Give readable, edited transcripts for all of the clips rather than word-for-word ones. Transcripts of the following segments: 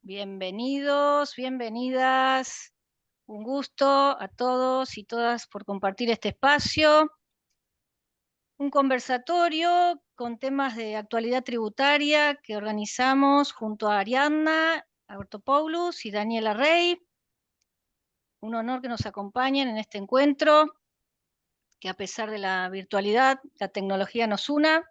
Bienvenidos, bienvenidas. Un gusto a todos y todas por compartir este espacio. Un conversatorio con temas de actualidad tributaria que organizamos junto a Ariadna Artopoulos y Daniela Rey. Un honor que nos acompañen en este encuentro, que a pesar de la virtualidad, la tecnología nos una.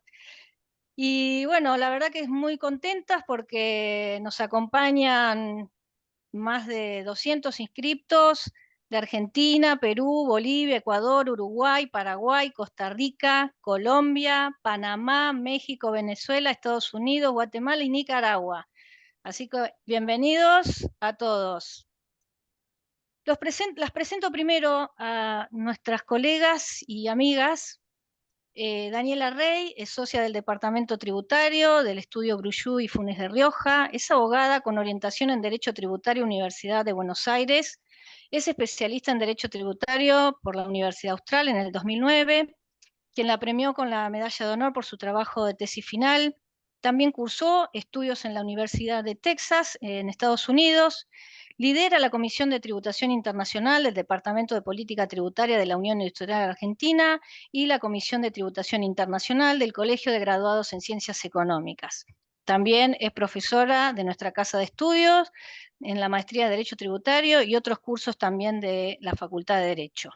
Y bueno, la verdad que es muy contentas porque nos acompañan más de 200 inscriptos de Argentina, Perú, Bolivia, Ecuador, Uruguay, Paraguay, Costa Rica, Colombia, Panamá, México, Venezuela, Estados Unidos, Guatemala y Nicaragua. Así que bienvenidos a todos. Las presento primero a nuestras colegas y amigas. Daniela Rey es socia del Departamento Tributario del Estudio Brullú y Funes de Rioja, es abogada con orientación en Derecho Tributario, Universidad de Buenos Aires, es especialista en Derecho Tributario por la Universidad Austral en el 2009, quien la premió con la Medalla de Honor por su trabajo de tesis final. También cursó estudios en la Universidad de Texas, en Estados Unidos. Lidera la Comisión de Tributación Internacional del Departamento de Política Tributaria de la Unión Industrial Argentina y la Comisión de Tributación Internacional del Colegio de Graduados en Ciencias Económicas. También es profesora de nuestra casa de estudios en la Maestría de Derecho Tributario y otros cursos también de la Facultad de Derecho.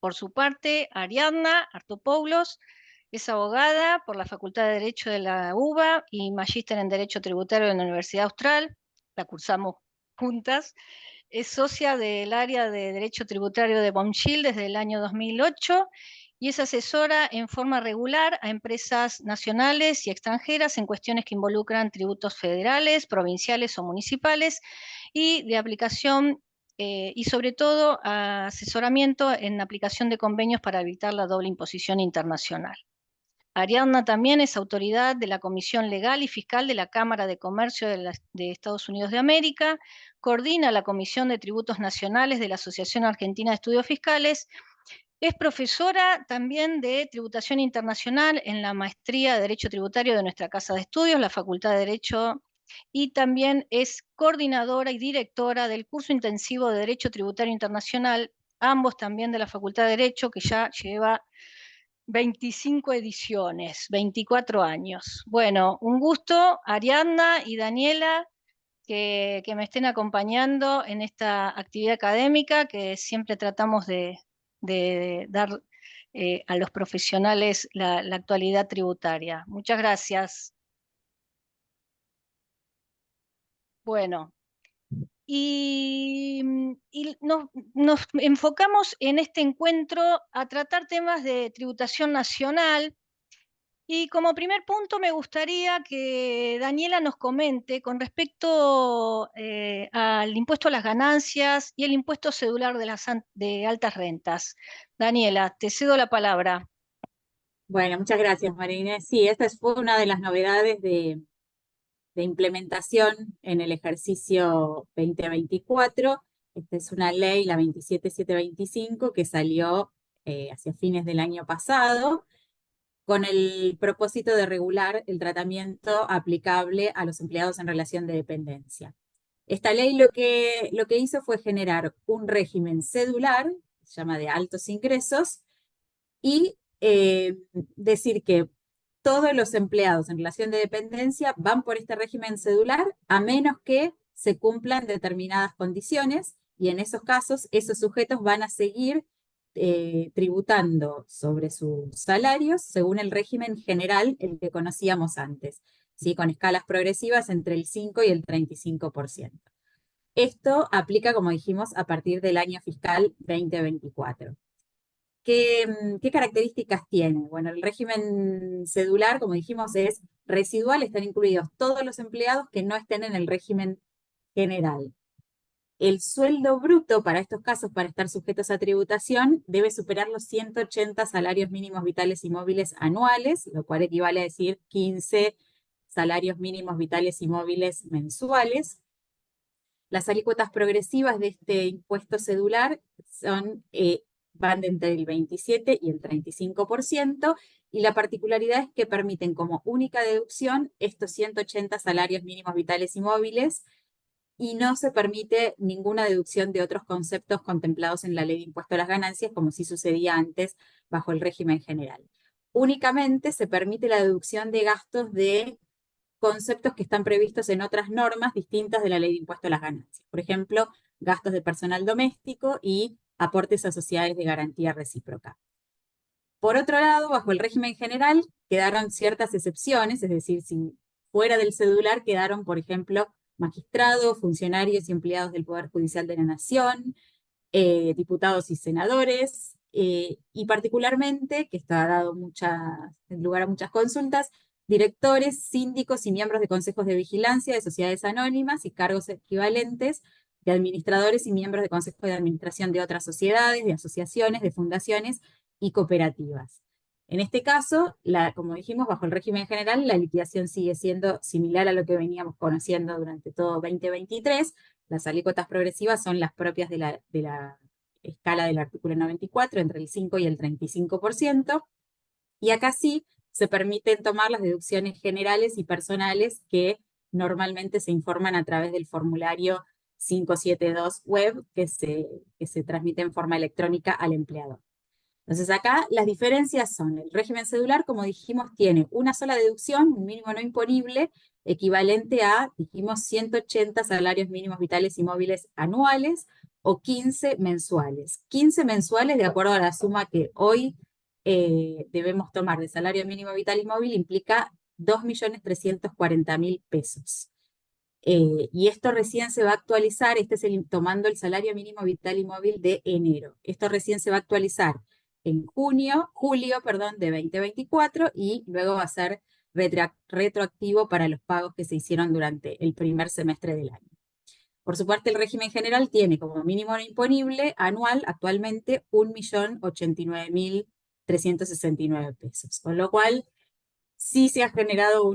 Por su parte, Ariadna Artopoulos es abogada por la Facultad de Derecho de la UBA y magíster en Derecho Tributario de la Universidad Austral. La cursamos juntas. Es socia del área de Derecho Tributario de Bonchil desde el año 2008 y es asesora en forma regular a empresas nacionales y extranjeras en cuestiones que involucran tributos federales, provinciales o municipales y de aplicación y sobre todo asesoramiento en aplicación de convenios para evitar la doble imposición internacional. Ariadna también es autoridad de la Comisión Legal y Fiscal de la Cámara de Comercio de Estados Unidos de América, coordina la Comisión de Tributos Nacionales de la Asociación Argentina de Estudios Fiscales, es profesora también de Tributación Internacional en la Maestría de Derecho Tributario de nuestra Casa de Estudios, la Facultad de Derecho, y también es coordinadora y directora del curso intensivo de Derecho Tributario Internacional, ambos también de la Facultad de Derecho, que ya lleva 25 ediciones, 24 años. Bueno, un gusto, Ariadna y Daniela, que me estén acompañando en esta actividad académica que siempre tratamos de dar a los profesionales la actualidad tributaria. Muchas gracias. Bueno, y nos enfocamos en este encuentro a tratar temas de tributación nacional. Y como primer punto me gustaría que Daniela nos comente con respecto al impuesto a las ganancias y el impuesto cedular de altas rentas. Daniela, te cedo la palabra. Bueno, muchas gracias, María Inés. Sí, esta fue una de las novedades de implementación en el ejercicio 2024. Esta es una ley, la 27725, que salió hacia fines del año pasado, con el propósito de regular el tratamiento aplicable a los empleados en relación de dependencia. Esta ley lo que hizo fue generar un régimen cedular, se llama de altos ingresos, y decir que todos los empleados en relación de dependencia van por este régimen cedular a menos que se cumplan determinadas condiciones, y en esos casos esos sujetos van a seguir tributando sobre sus salarios según el régimen general, el que conocíamos antes, ¿sí? Con escalas progresivas entre el 5 y el 35%. Esto aplica, como dijimos, a partir del año fiscal 2024. ¿Qué características tiene? Bueno, el régimen cedular, como dijimos, es residual, están incluidos todos los empleados que no estén en el régimen general. El sueldo bruto para estos casos, para estar sujetos a tributación, debe superar los 180 salarios mínimos vitales y móviles anuales, lo cual equivale a decir 15 salarios mínimos vitales y móviles mensuales. Las alícuotas progresivas de este impuesto cedular van de entre el 27 y el 35%, y la particularidad es que permiten como única deducción estos 180 salarios mínimos vitales y móviles, y no se permite ninguna deducción de otros conceptos contemplados en la ley de impuesto a las ganancias, como sí sucedía antes bajo el régimen general. Únicamente se permite la deducción de gastos de conceptos que están previstos en otras normas distintas de la ley de impuesto a las ganancias. Por ejemplo, gastos de personal doméstico y aportes a sociedades de garantía recíproca. Por otro lado, bajo el régimen general quedaron ciertas excepciones, es decir, si fuera del cedular quedaron, por ejemplo, magistrados, funcionarios y empleados del Poder Judicial de la Nación, diputados y senadores, y particularmente, que esto ha dado lugar a muchas consultas, directores, síndicos y miembros de consejos de vigilancia de sociedades anónimas y cargos equivalentes de administradores y miembros de consejos de administración de otras sociedades, de asociaciones, de fundaciones y cooperativas. En este caso, como dijimos, bajo el régimen general, la liquidación sigue siendo similar a lo que veníamos conociendo durante todo 2023. Las alícuotas progresivas son las propias de la escala del artículo 94, entre el 5 y el 35%, y acá sí se permiten tomar las deducciones generales y personales que normalmente se informan a través del formulario 572 web que se transmite en forma electrónica al empleador. Entonces acá las diferencias son, el régimen cedular, como dijimos, tiene una sola deducción, un mínimo no imponible, equivalente a, dijimos, 180 salarios mínimos vitales y móviles anuales o 15 mensuales. 15 mensuales, de acuerdo a la suma que hoy debemos tomar de salario mínimo vital y móvil, implica 2.340.000 pesos. Y esto recién se va a actualizar, tomando el salario mínimo vital y móvil de enero. Esto recién se va a actualizar en julio, perdón, de 2024, y luego va a ser retroactivo para los pagos que se hicieron durante el primer semestre del año. Por su parte, el régimen general tiene como mínimo no imponible anual actualmente 1.089.369 pesos, con lo cual sí se ha generado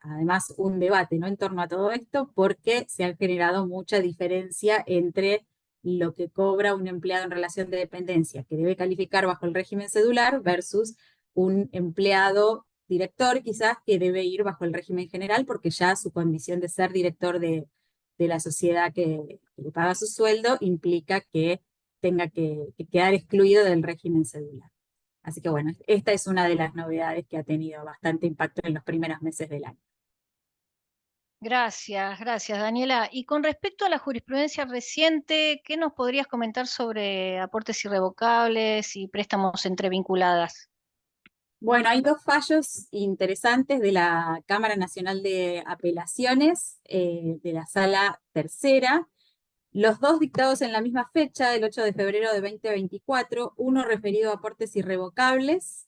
además un debate, ¿no?, en torno a todo esto, porque se ha generado mucha diferencia entre lo que cobra un empleado en relación de dependencia, que debe calificar bajo el régimen cedular, versus un empleado director, quizás, que debe ir bajo el régimen general, porque ya su condición de ser director de la sociedad que le paga su sueldo implica que tenga que quedar excluido del régimen cedular. Así que bueno, esta es una de las novedades que ha tenido bastante impacto en los primeros meses del año. Gracias, gracias, Daniela. Y con respecto a la jurisprudencia reciente, ¿qué nos podrías comentar sobre aportes irrevocables y préstamos entrevinculadas? Bueno, hay dos fallos interesantes de la Cámara Nacional de Apelaciones, de la Sala Tercera, los dos dictados en la misma fecha, el 8 de febrero de 2024, uno referido a aportes irrevocables,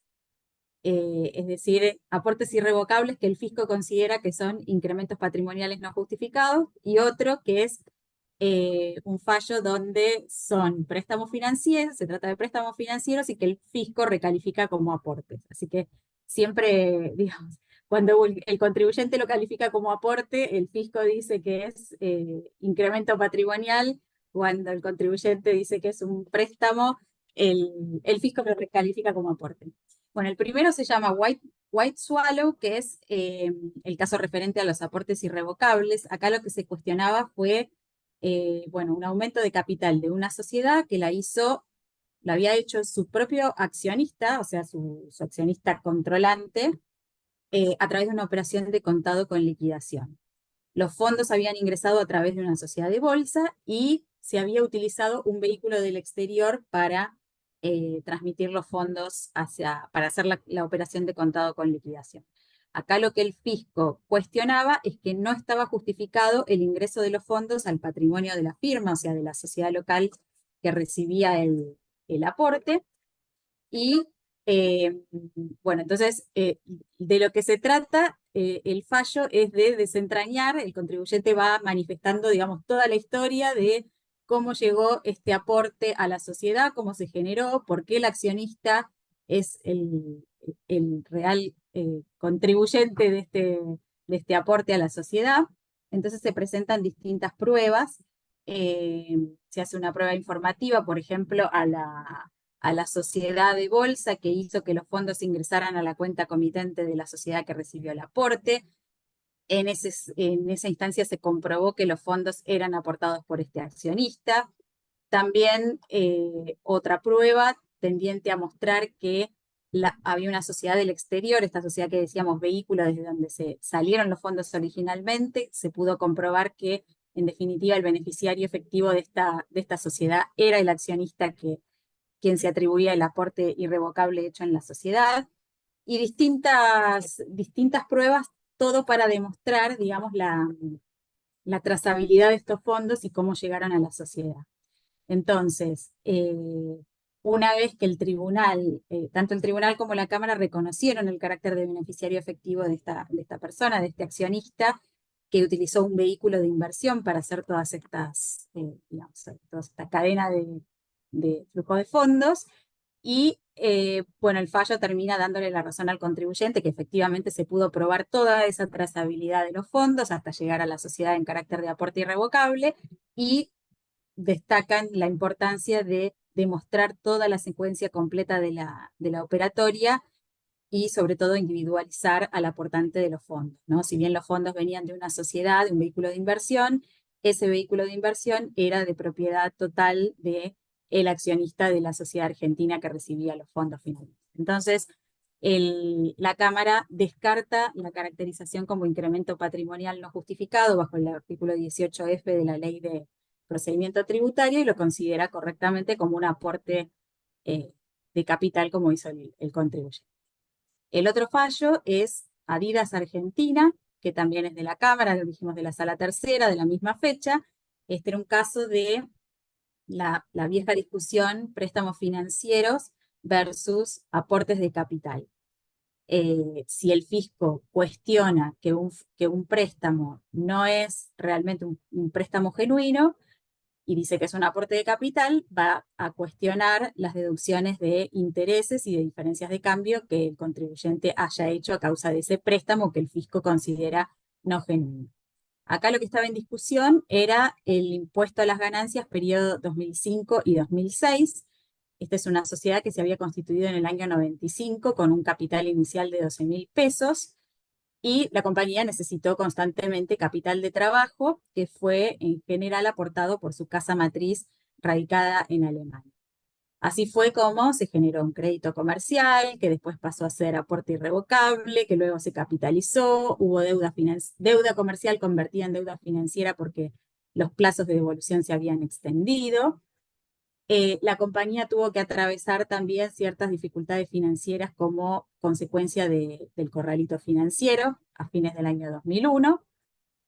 es decir, aportes irrevocables que el fisco considera que son incrementos patrimoniales no justificados, y otro que es un fallo donde son préstamos financieros, se trata de préstamos financieros y que el fisco recalifica como aportes. Así que siempre, digamos, cuando el contribuyente lo califica como aporte, el fisco dice que es incremento patrimonial; cuando el contribuyente dice que es un préstamo, el fisco lo recalifica como aporte. Bueno, el primero se llama White Swallow, que es el caso referente a los aportes irrevocables. Acá lo que se cuestionaba fue bueno, un aumento de capital de una sociedad que la había hecho su propio accionista, o sea, su accionista controlante, a través de una operación de contado con liquidación. Los fondos habían ingresado a través de una sociedad de bolsa y se había utilizado un vehículo del exterior para transmitir los fondos para hacer la operación de contado con liquidación. Acá lo que el fisco cuestionaba es que no estaba justificado el ingreso de los fondos al patrimonio de la firma, o sea, de la sociedad local que recibía el aporte. Y bueno, entonces, de lo que se trata, el fallo es de desentrañar. El contribuyente va manifestando, digamos, toda la historia de cómo llegó este aporte a la sociedad, cómo se generó, por qué el accionista es el real contribuyente de este aporte a la sociedad. Entonces se presentan distintas pruebas. Se hace una prueba informativa, por ejemplo, a la sociedad de bolsa que hizo que los fondos ingresaran a la cuenta comitente de la sociedad que recibió el aporte. En esa instancia se comprobó que los fondos eran aportados por este accionista. También otra prueba tendiente a mostrar que había una sociedad del exterior, esta sociedad que decíamos vehículo desde donde se salieron los fondos originalmente, se pudo comprobar que en definitiva el beneficiario efectivo de esta sociedad era el accionista quien se atribuía el aporte irrevocable hecho en la sociedad, y distintas pruebas, todo para demostrar, digamos, la trazabilidad de estos fondos y cómo llegaron a la sociedad. Entonces, una vez que el tribunal, tanto el tribunal como la Cámara reconocieron el carácter de beneficiario efectivo de esta persona, de este accionista, que utilizó un vehículo de inversión para hacer todas estas, digamos, toda esta cadena de flujo de fondos, y bueno, el fallo termina dándole la razón al contribuyente, que efectivamente se pudo probar toda esa trazabilidad de los fondos hasta llegar a la sociedad en carácter de aporte irrevocable, y destacan la importancia de demostrar toda la secuencia completa de la operatoria y sobre todo individualizar al aportante de los fondos, ¿no? Si bien los fondos venían de una sociedad, de un vehículo de inversión, ese vehículo de inversión era de propiedad total de el accionista de la sociedad argentina que recibía los fondos finalmente. Entonces, la Cámara descarta la caracterización como incremento patrimonial no justificado bajo el artículo 18F de la Ley de Procedimiento Tributario y lo considera correctamente como un aporte de capital como hizo el contribuyente. El otro fallo es Adidas Argentina, que también es de la Cámara, lo dijimos de la Sala Tercera, de la misma fecha. Este era un caso de la vieja discusión préstamos financieros versus aportes de capital. Si el fisco cuestiona que un préstamo no es realmente un préstamo genuino, y dice que es un aporte de capital, va a cuestionar las deducciones de intereses y de diferencias de cambio que el contribuyente haya hecho a causa de ese préstamo que el fisco considera no genuino. Acá lo que estaba en discusión era el impuesto a las ganancias periodo 2005 y 2006. Esta es una sociedad que se había constituido en el año 95 con un capital inicial de 12.000 pesos, y la compañía necesitó constantemente capital de trabajo, que fue en general aportado por su casa matriz radicada en Alemania. Así fue como se generó un crédito comercial, que después pasó a ser aporte irrevocable, que luego se capitalizó, hubo deuda comercial convertida en deuda financiera porque los plazos de devolución se habían extendido. La compañía tuvo que atravesar también ciertas dificultades financieras como consecuencia del corralito financiero a fines del año 2001.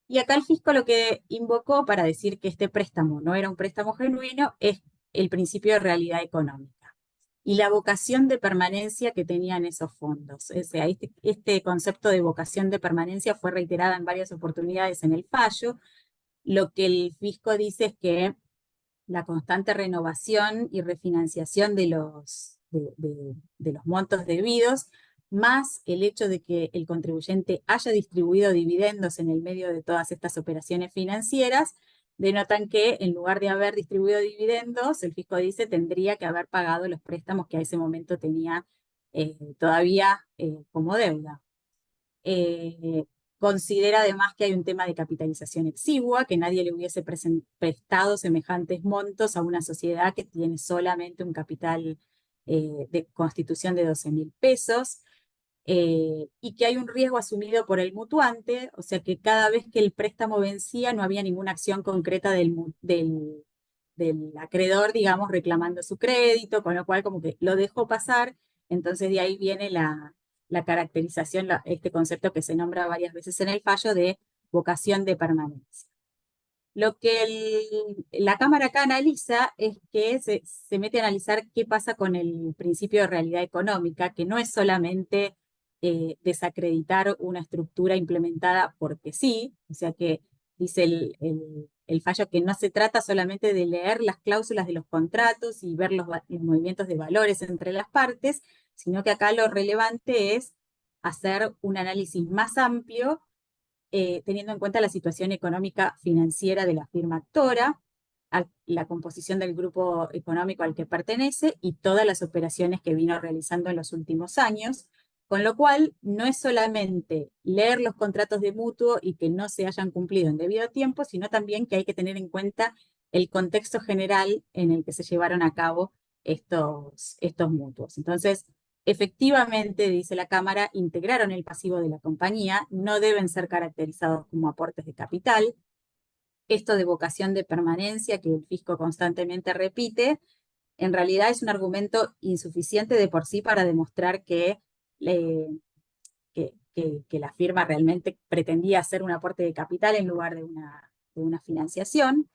Y acá el fisco lo que invocó para decir que este préstamo no era un préstamo genuino es el principio de realidad económica y la vocación de permanencia que tenían esos fondos. O sea, este concepto de vocación de permanencia fue reiterada en varias oportunidades en el fallo. Lo que el fisco dice es que la constante renovación y refinanciación de los montos debidos, más el hecho de que el contribuyente haya distribuido dividendos en el medio de todas estas operaciones financieras, denotan que en lugar de haber distribuido dividendos, el fisco dice tendría que haber pagado los préstamos que a ese momento tenía todavía como deuda. Considera además que hay un tema de capitalización exigua, que nadie le hubiese prestado semejantes montos a una sociedad que tiene solamente un capital de constitución de 12.000 pesos, y que hay un riesgo asumido por el mutuante, o sea que cada vez que el préstamo vencía no había ninguna acción concreta del acreedor, digamos, reclamando su crédito, con lo cual como que lo dejó pasar. Entonces de ahí viene la caracterización, este concepto que se nombra varias veces en el fallo de vocación de permanencia. Lo que la Cámara acá analiza es que se mete a analizar qué pasa con el principio de realidad económica, que no es solamente desacreditar una estructura implementada porque sí, o sea que dice el fallo que no se trata solamente de leer las cláusulas de los contratos y ver los movimientos de valores entre las partes, sino que acá lo relevante es hacer un análisis más amplio teniendo en cuenta la situación económica financiera de la firma actora. la composición del grupo económico al que pertenece y todas las operaciones que vino realizando en los últimos años, con lo cual no es solamente leer los contratos de mutuo y que no se hayan cumplido en debido tiempo, sino también que hay que tener en cuenta el contexto general en el que se llevaron a cabo estos mutuos. Entonces, efectivamente, dice la Cámara, integraron el pasivo de la compañía, no deben ser caracterizados como aportes de capital. Esto de vocación de permanencia que el fisco constantemente repite, en realidad es un argumento insuficiente de por sí para demostrar eh, que la firma realmente pretendía hacer un aporte de capital en lugar de una financiación.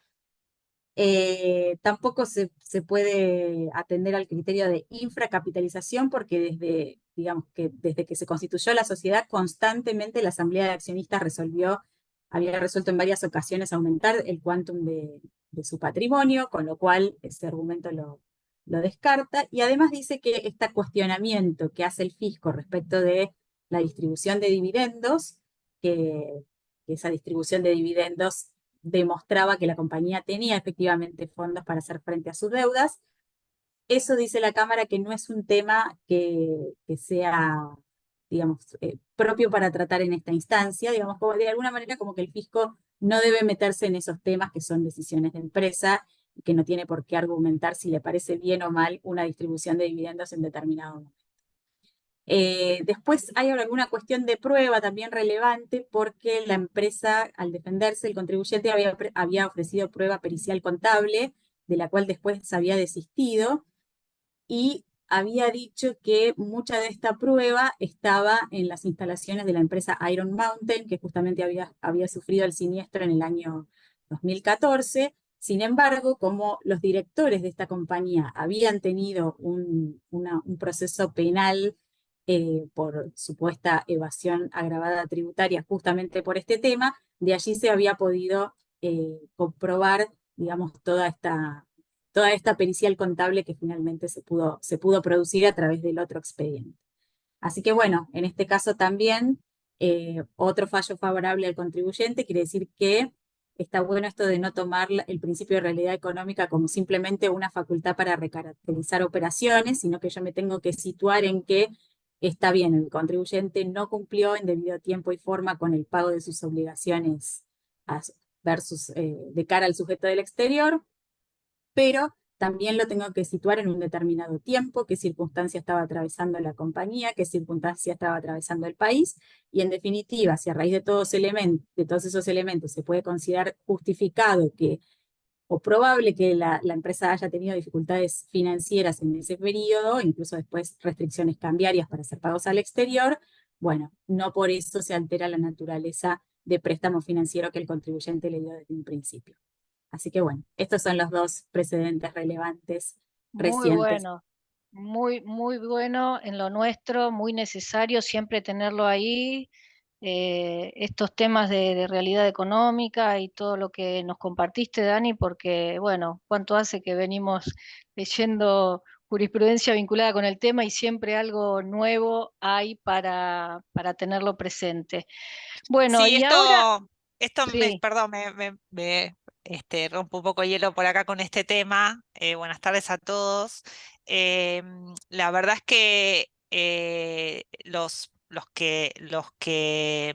Tampoco se puede atender al criterio de infracapitalización porque digamos que desde que se constituyó la sociedad, constantemente la Asamblea de Accionistas había resuelto en varias ocasiones aumentar el quantum de su patrimonio, con lo cual ese argumento lo descarta. Y además dice que este cuestionamiento que hace el fisco respecto de la distribución de dividendos, que esa distribución de dividendos demostraba que la compañía tenía efectivamente fondos para hacer frente a sus deudas. Eso dice la Cámara que no es un tema que sea, digamos, propio para tratar en esta instancia, digamos, como de alguna manera como que el fisco no debe meterse en esos temas que son decisiones de empresa y que no tiene por qué argumentar si le parece bien o mal una distribución de dividendos en determinado momento. Después hay alguna cuestión de prueba también relevante porque la empresa, al defenderse, el contribuyente había ofrecido prueba pericial contable, de la cual después había desistido, y había dicho que mucha de esta prueba estaba en las instalaciones de la empresa Iron Mountain, que justamente había sufrido el siniestro en el año 2014. Sin embargo, como los directores de esta compañía habían tenido un proceso penal por supuesta evasión agravada tributaria justamente por este tema, de allí se había podido comprobar, digamos, toda esta pericial contable que finalmente se pudo producir a través del otro expediente. Así que bueno, en este caso también otro fallo favorable al contribuyente quiere decir que está bueno esto de no tomar el principio de realidad económica como simplemente una facultad para recaracterizar operaciones, sino que yo me tengo que situar en que está bien, el contribuyente no cumplió en debido tiempo y forma con el pago de sus obligaciones versus de cara al sujeto del exterior, pero también lo tengo que situar en un determinado tiempo, qué circunstancia estaba atravesando la compañía, qué circunstancia estaba atravesando el país, y en definitiva, si a raíz de de todos esos elementos se puede considerar justificado o probable que la empresa haya tenido dificultades financieras en ese periodo, incluso después restricciones cambiarias para hacer pagos al exterior, bueno, no por eso se altera la naturaleza de préstamo financiero que el contribuyente le dio desde un principio. Así que bueno, estos son los dos precedentes relevantes Muy recientes. bueno, muy bueno en lo nuestro, muy necesario siempre tenerlo ahí. Estos temas de realidad económica y todo lo que nos compartiste, Dani, porque, bueno, cuánto hace que venimos leyendo jurisprudencia vinculada con el tema y siempre algo nuevo hay para tenerlo presente. Bueno, Sí, y ahora, sí. perdón, rompo un poco hielo por acá con este tema. Buenas tardes a todos. La verdad es que los que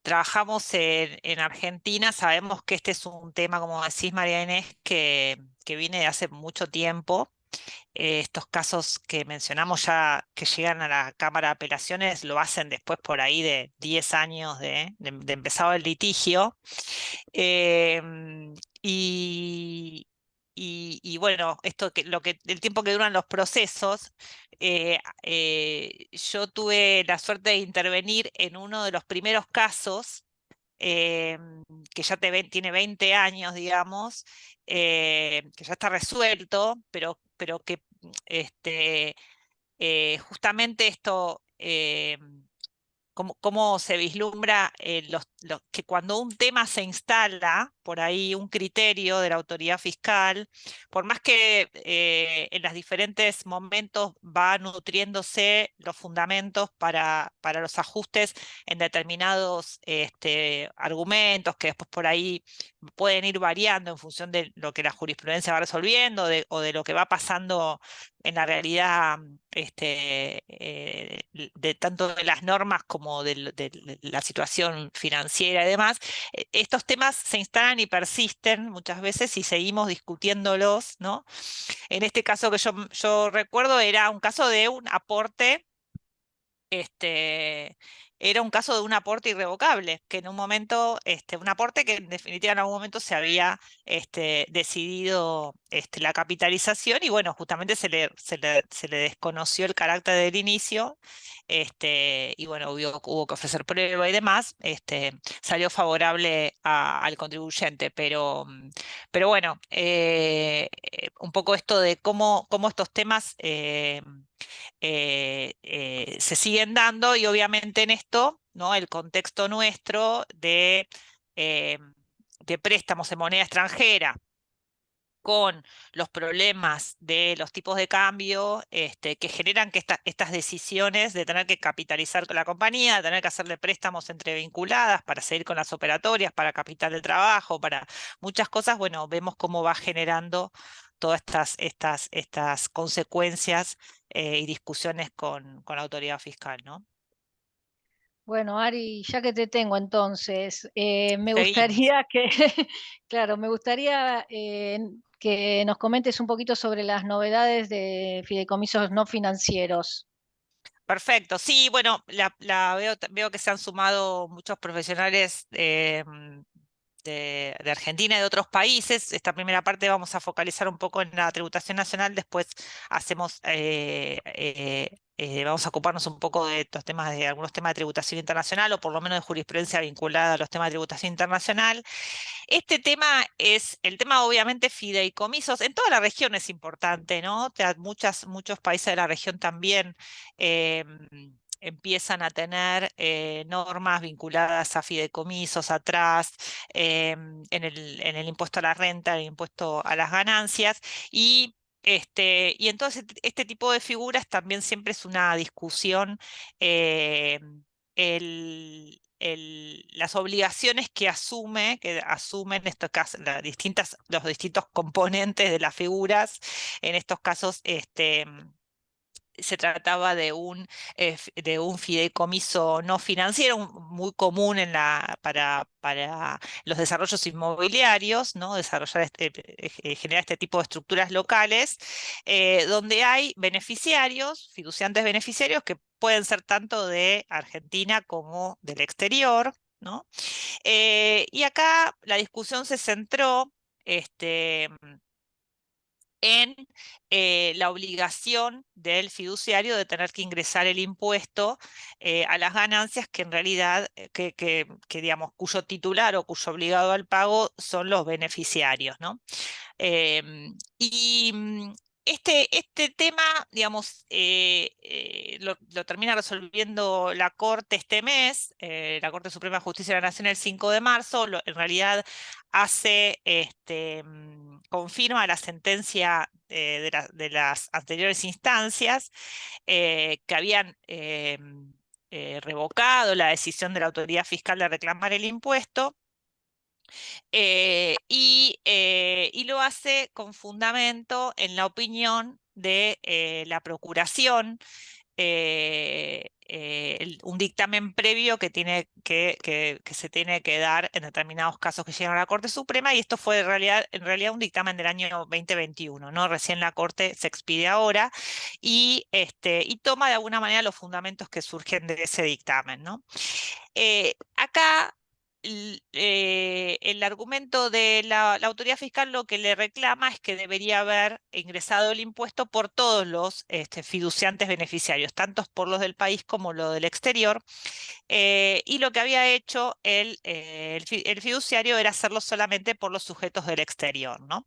trabajamos en Argentina sabemos que este es un tema, como decís, María Inés, que viene de hace mucho tiempo. Estos casos que mencionamos ya que llegan a la Cámara de Apelaciones lo hacen después por ahí de 10 años de empezado el litigio. Em, y, y bueno, el tiempo que duran los procesos, yo tuve la suerte de intervenir en uno de los primeros casos, que ya tiene 20 años, digamos, que ya está resuelto, pero que justamente esto cómo se vislumbra que cuando un tema se instala, por ahí un criterio de la autoridad fiscal, por más que en los diferentes momentos va nutriéndose los fundamentos para los ajustes en determinados argumentos que después por ahí pueden ir variando en función de lo que la jurisprudencia va resolviendo o de lo que va pasando en la realidad de tanto de las normas como de la situación financiera y demás, estos temas se instalan y persisten muchas veces y seguimos discutiéndolos, ¿no? En este caso que yo recuerdo era un caso de un aporte era un caso de un aporte irrevocable, que en un momento, un aporte que en definitiva en algún momento se había decidido la capitalización y bueno, justamente se le desconoció el carácter del inicio, y bueno, hubo que ofrecer prueba y demás, salió favorable al contribuyente, pero bueno, un poco esto de cómo estos temas se siguen dando y obviamente en esto, ¿no? El contexto nuestro eh, de préstamos en moneda extranjera con los problemas de los tipos de cambio que generan que estas decisiones de tener que capitalizar con la compañía, de tener que hacerle préstamos entre vinculadas para seguir con las operatorias, para capital de trabajo, para muchas cosas, bueno, vemos cómo va generando todas estas consecuencias y discusiones con la autoridad fiscal, ¿no? Bueno, Ari, ya que te tengo entonces, me Seguimos. gustaría que, claro, me gustaría que nos comentes un poquito sobre las novedades de fideicomisos no financieros. Perfecto, sí, bueno, veo que se han sumado muchos profesionales de Argentina y de otros países. Esta primera parte vamos a focalizar un poco en la tributación nacional, después vamos a ocuparnos un poco de estos temas, de algunos temas de tributación internacional o por lo menos de jurisprudencia vinculada a los temas de tributación internacional. Este tema es el tema, obviamente, fideicomisos. En toda la región es importante, ¿no? Muchos países de la región también empiezan a tener normas vinculadas a fideicomisos atrás, en el impuesto a la renta, el impuesto a las ganancias, y entonces este tipo de figuras también siempre es una discusión. Las obligaciones que asumen estos casos, los distintos componentes de las figuras, en estos casos, se trataba de un fideicomiso no financiero, muy común para los desarrollos inmobiliarios, ¿no? Generar este tipo de estructuras locales, donde hay beneficiarios, fiduciantes beneficiarios, que pueden ser tanto de Argentina como del exterior, ¿no? Y acá la discusión se centró este, en la obligación del fiduciario de tener que ingresar el impuesto a las ganancias que en realidad, digamos, cuyo titular o cuyo obligado al pago son los beneficiarios, ¿no? Y este tema, digamos, lo termina resolviendo la Corte este mes, la Corte Suprema de Justicia de la Nación el 5 de marzo, en realidad confirma la sentencia de las anteriores instancias que habían revocado la decisión de la autoridad fiscal de reclamar el impuesto. Y lo hace con fundamento en la opinión de la Procuración, un dictamen previo que se tiene que dar en determinados casos que llegan a la Corte Suprema, y esto fue en realidad un dictamen del año 2021, ¿no? Recién la Corte se expide ahora y toma de alguna manera los fundamentos que surgen de ese dictamen, ¿no? Acá el argumento de la autoridad fiscal lo que le reclama es que debería haber ingresado el impuesto por todos los fiduciantes beneficiarios, tanto por los del país como los del exterior, y lo que había hecho el fiduciario era hacerlo solamente por los sujetos del exterior, ¿no?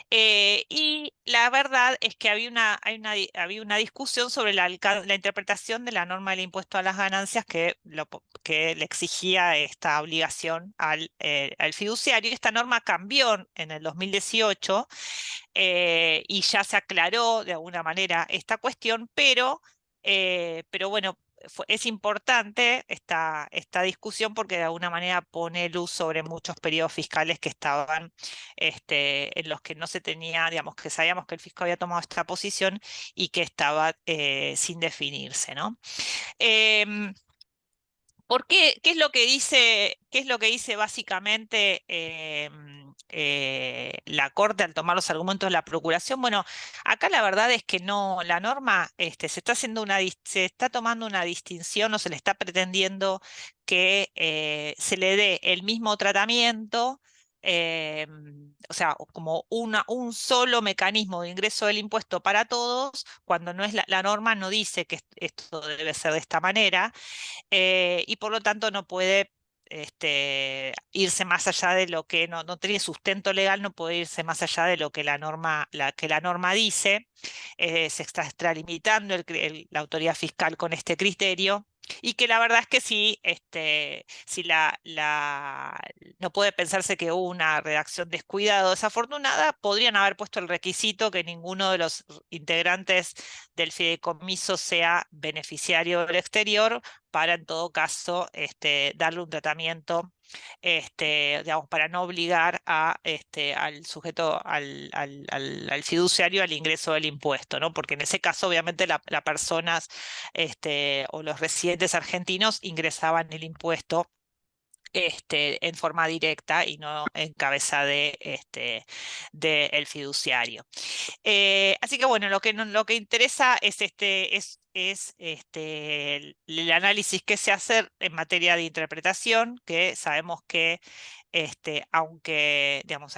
Y la verdad es que había una discusión sobre la interpretación de la norma del impuesto a las ganancias que le exigía esta obligación al fiduciario. Esta norma cambió en el 2018 y ya se aclaró de alguna manera esta cuestión, pero bueno, es importante esta discusión porque de alguna manera pone luz sobre muchos periodos fiscales que estaban en los que no se tenía, digamos, que sabíamos que el fisco había tomado esta posición y que estaba sin definirse, ¿no? Em, ¿Por qué? ¿Qué es lo que dice básicamente la Corte al tomar los argumentos de la Procuración? Bueno, acá la verdad es que no, la norma se está haciendo se está tomando una distinción o se le está pretendiendo que se le dé el mismo tratamiento. O sea, como un solo mecanismo de ingreso del impuesto para todos, cuando no es la norma no dice que esto debe ser de esta manera, y por lo tanto no puede irse más allá de lo que no tiene sustento legal, no puede irse más allá de lo que que la norma dice. Se está extralimitando la autoridad fiscal con este criterio. Y que la verdad es que sí, si no puede pensarse que hubo una redacción descuidada o desafortunada, podrían haber puesto el requisito que ninguno de los integrantes del fideicomiso sea beneficiario del exterior, para en todo caso darle un tratamiento, digamos, para no obligar al sujeto, al fiduciario al ingreso del impuesto, ¿no? Porque en ese caso, obviamente, las personas o los residentes argentinos ingresaban el impuesto en forma directa y no en cabeza de el fiduciario. Así que bueno, lo que interesa es el análisis que se hace en materia de interpretación, que sabemos que aunque digamos,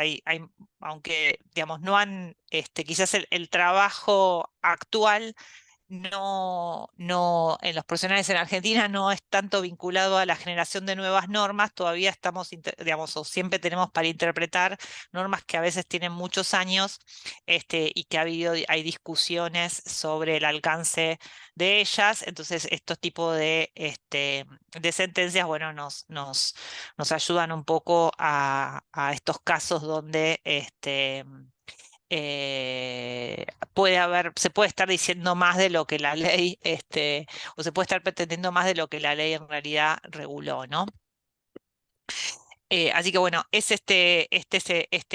aunque digamos, no han, quizás el trabajo actual en los profesionales en Argentina no es tanto vinculado a la generación de nuevas normas, todavía estamos, digamos, o siempre tenemos para interpretar normas que a veces tienen muchos años, y que hay discusiones sobre el alcance de ellas. Entonces estos tipos de sentencias, bueno, nos ayudan un poco a estos casos donde eh, se puede estar diciendo más de lo que la ley, o se puede estar pretendiendo más de lo que la ley en realidad reguló, ¿no? Así que bueno, es este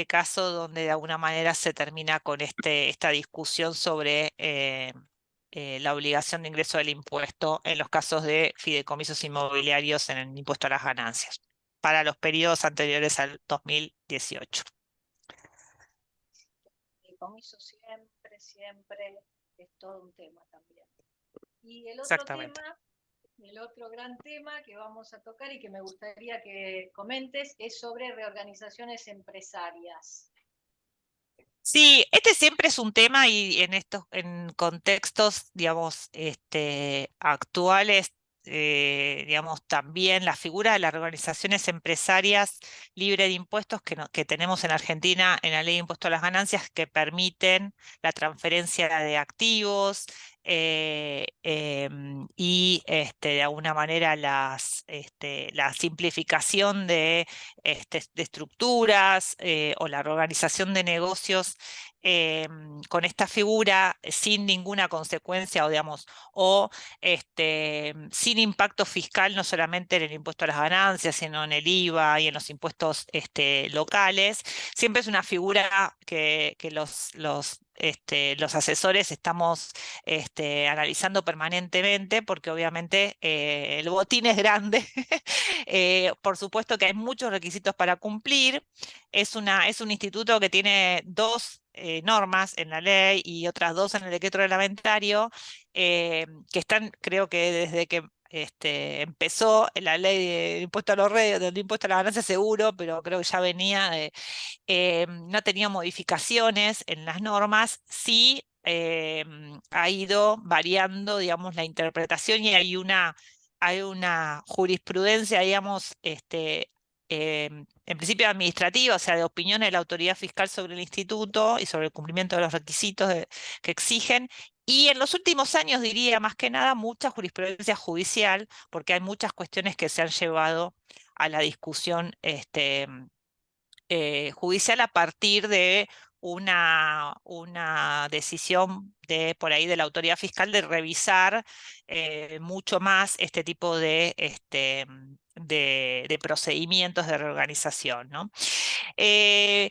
caso donde de alguna manera se termina con esta discusión sobre la obligación de ingreso del impuesto en los casos de fideicomisos inmobiliarios en el impuesto a las ganancias para los periodos anteriores al 2018. El comiso siempre es todo un tema también. Y el otro Exactamente. tema, el otro gran tema que vamos a tocar y que me gustaría que comentes es sobre reorganizaciones empresarias. Sí, este siempre es un tema y en contextos, digamos, actuales, digamos, también la figura de las organizaciones empresarias libre de impuestos que tenemos en Argentina en la ley de impuesto a las ganancias, que permiten la transferencia de activos, y de alguna manera la simplificación de estructuras, o la reorganización de negocios, con esta figura, sin ninguna consecuencia, o digamos, o sin impacto fiscal, no solamente en el impuesto a las ganancias, sino en el IVA y en los impuestos locales. Siempre es una figura que los asesores estamos analizando permanentemente, porque obviamente el botín es grande. Por supuesto que hay muchos requisitos para cumplir. Es un instituto que tiene dos normas en la ley y otras dos en el decreto reglamentario, que están, creo que desde que empezó la ley del impuesto a la ganancia, seguro, pero creo que ya venía no ha tenido modificaciones en las normas. Sí, ha ido variando, digamos, la interpretación, y hay una jurisprudencia, digamos, en principio administrativa, o sea, de opinión de la autoridad fiscal sobre el instituto y sobre el cumplimiento de los requisitos que exigen. Y en los últimos años, diría más que nada, mucha jurisprudencia judicial, porque hay muchas cuestiones que se han llevado a la discusión judicial a partir de una decisión de por ahí de la autoridad fiscal de revisar mucho más este tipo de procedimientos de reorganización, ¿no? Eh,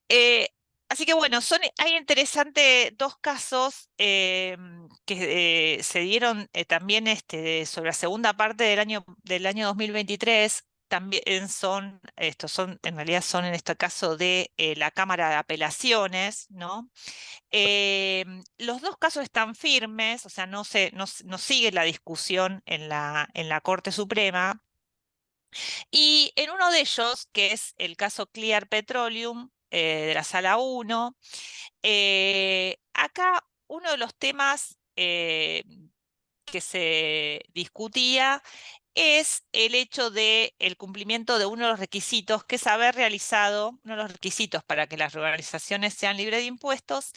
eh, Así que bueno, hay interesantes dos casos que se dieron también sobre la segunda parte del año 2023. También en realidad son en este caso de la Cámara de Apelaciones, ¿no? Los dos casos están firmes, o sea, no sigue la discusión en la Corte Suprema. Y en uno de ellos, que es el caso Clear Petroleum, de la Sala 1, acá uno de los temas que se discutía es el hecho de el cumplimiento de uno de los requisitos, que es haber realizado, uno de los requisitos para que las organizaciones sean libres de impuestos,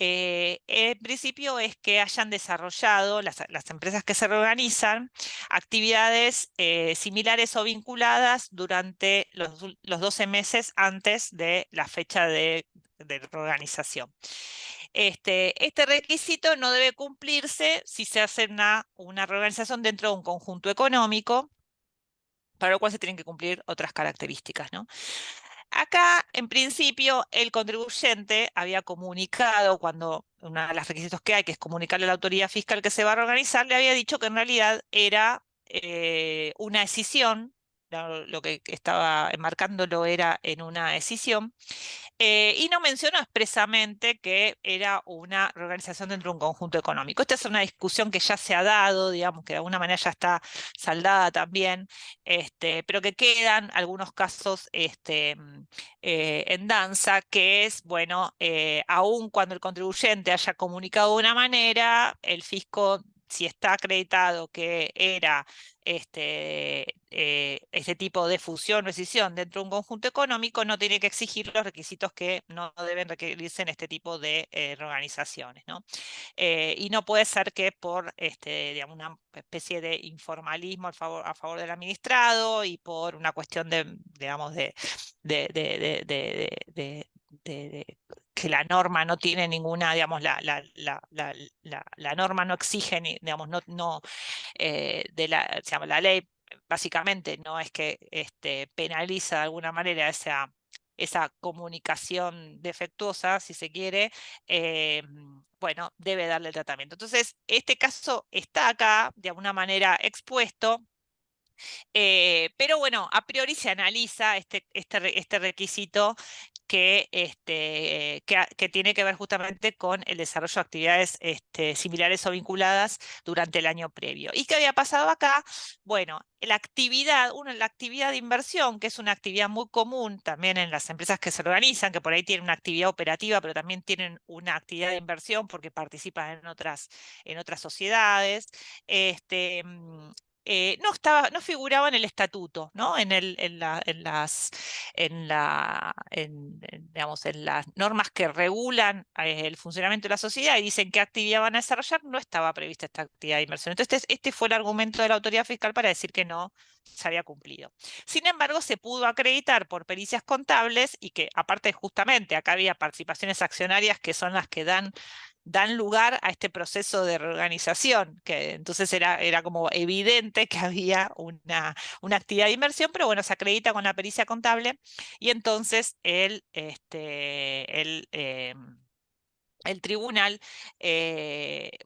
en principio es que hayan desarrollado las empresas que se reorganizan actividades similares o vinculadas durante los 12 meses antes de la fecha de reorganización. Este requisito no debe cumplirse si se hace una reorganización dentro de un conjunto económico, para lo cual se tienen que cumplir otras características, ¿no? Acá, en principio, el contribuyente había comunicado, cuando uno de los requisitos que hay, que es comunicarle a la autoridad fiscal que se va a reorganizar, le había dicho que en realidad era una escisión, lo que estaba enmarcándolo era en una escisión, y no mencionó expresamente que era una reorganización dentro de un conjunto económico. Esta es una discusión que ya se ha dado, digamos, que de alguna manera ya está saldada también, pero que quedan algunos casos en danza, que es, bueno, aun cuando el contribuyente haya comunicado de una manera, el fisco, si está acreditado que era este tipo de fusión o escisión dentro de un conjunto económico, no tiene que exigir los requisitos que no deben requerirse en este tipo de reorganizaciones, ¿no? Y no puede ser que por digamos, una especie de informalismo a favor del administrado y por una cuestión digamos, que la norma no tiene ninguna, digamos, la norma no exige, digamos, digamos, la ley básicamente no es que penaliza de alguna manera esa comunicación defectuosa, si se quiere, bueno, debe darle el tratamiento. Entonces, este caso está acá de alguna manera expuesto. Pero bueno, a priori se analiza este requisito que tiene que ver justamente con el desarrollo de actividades similares o vinculadas durante el año previo. ¿Y qué había pasado acá? Bueno, la actividad de inversión, que es una actividad muy común también en las empresas que se organizan, que por ahí tienen una actividad operativa, pero también tienen una actividad de inversión porque participan en otras sociedades. No figuraba en el estatuto, ¿no? Digamos, en las normas que regulan el funcionamiento de la sociedad y dicen qué actividad van a desarrollar, no estaba prevista esta actividad de inversión. Entonces, este fue el argumento de la autoridad fiscal para decir que no se había cumplido. Sin embargo, se pudo acreditar por pericias contables y que, aparte, justamente, acá había participaciones accionarias que son las que dan lugar a este proceso de reorganización, que entonces era como evidente que había una actividad de inversión, pero bueno, se acredita con la pericia contable y entonces el tribunal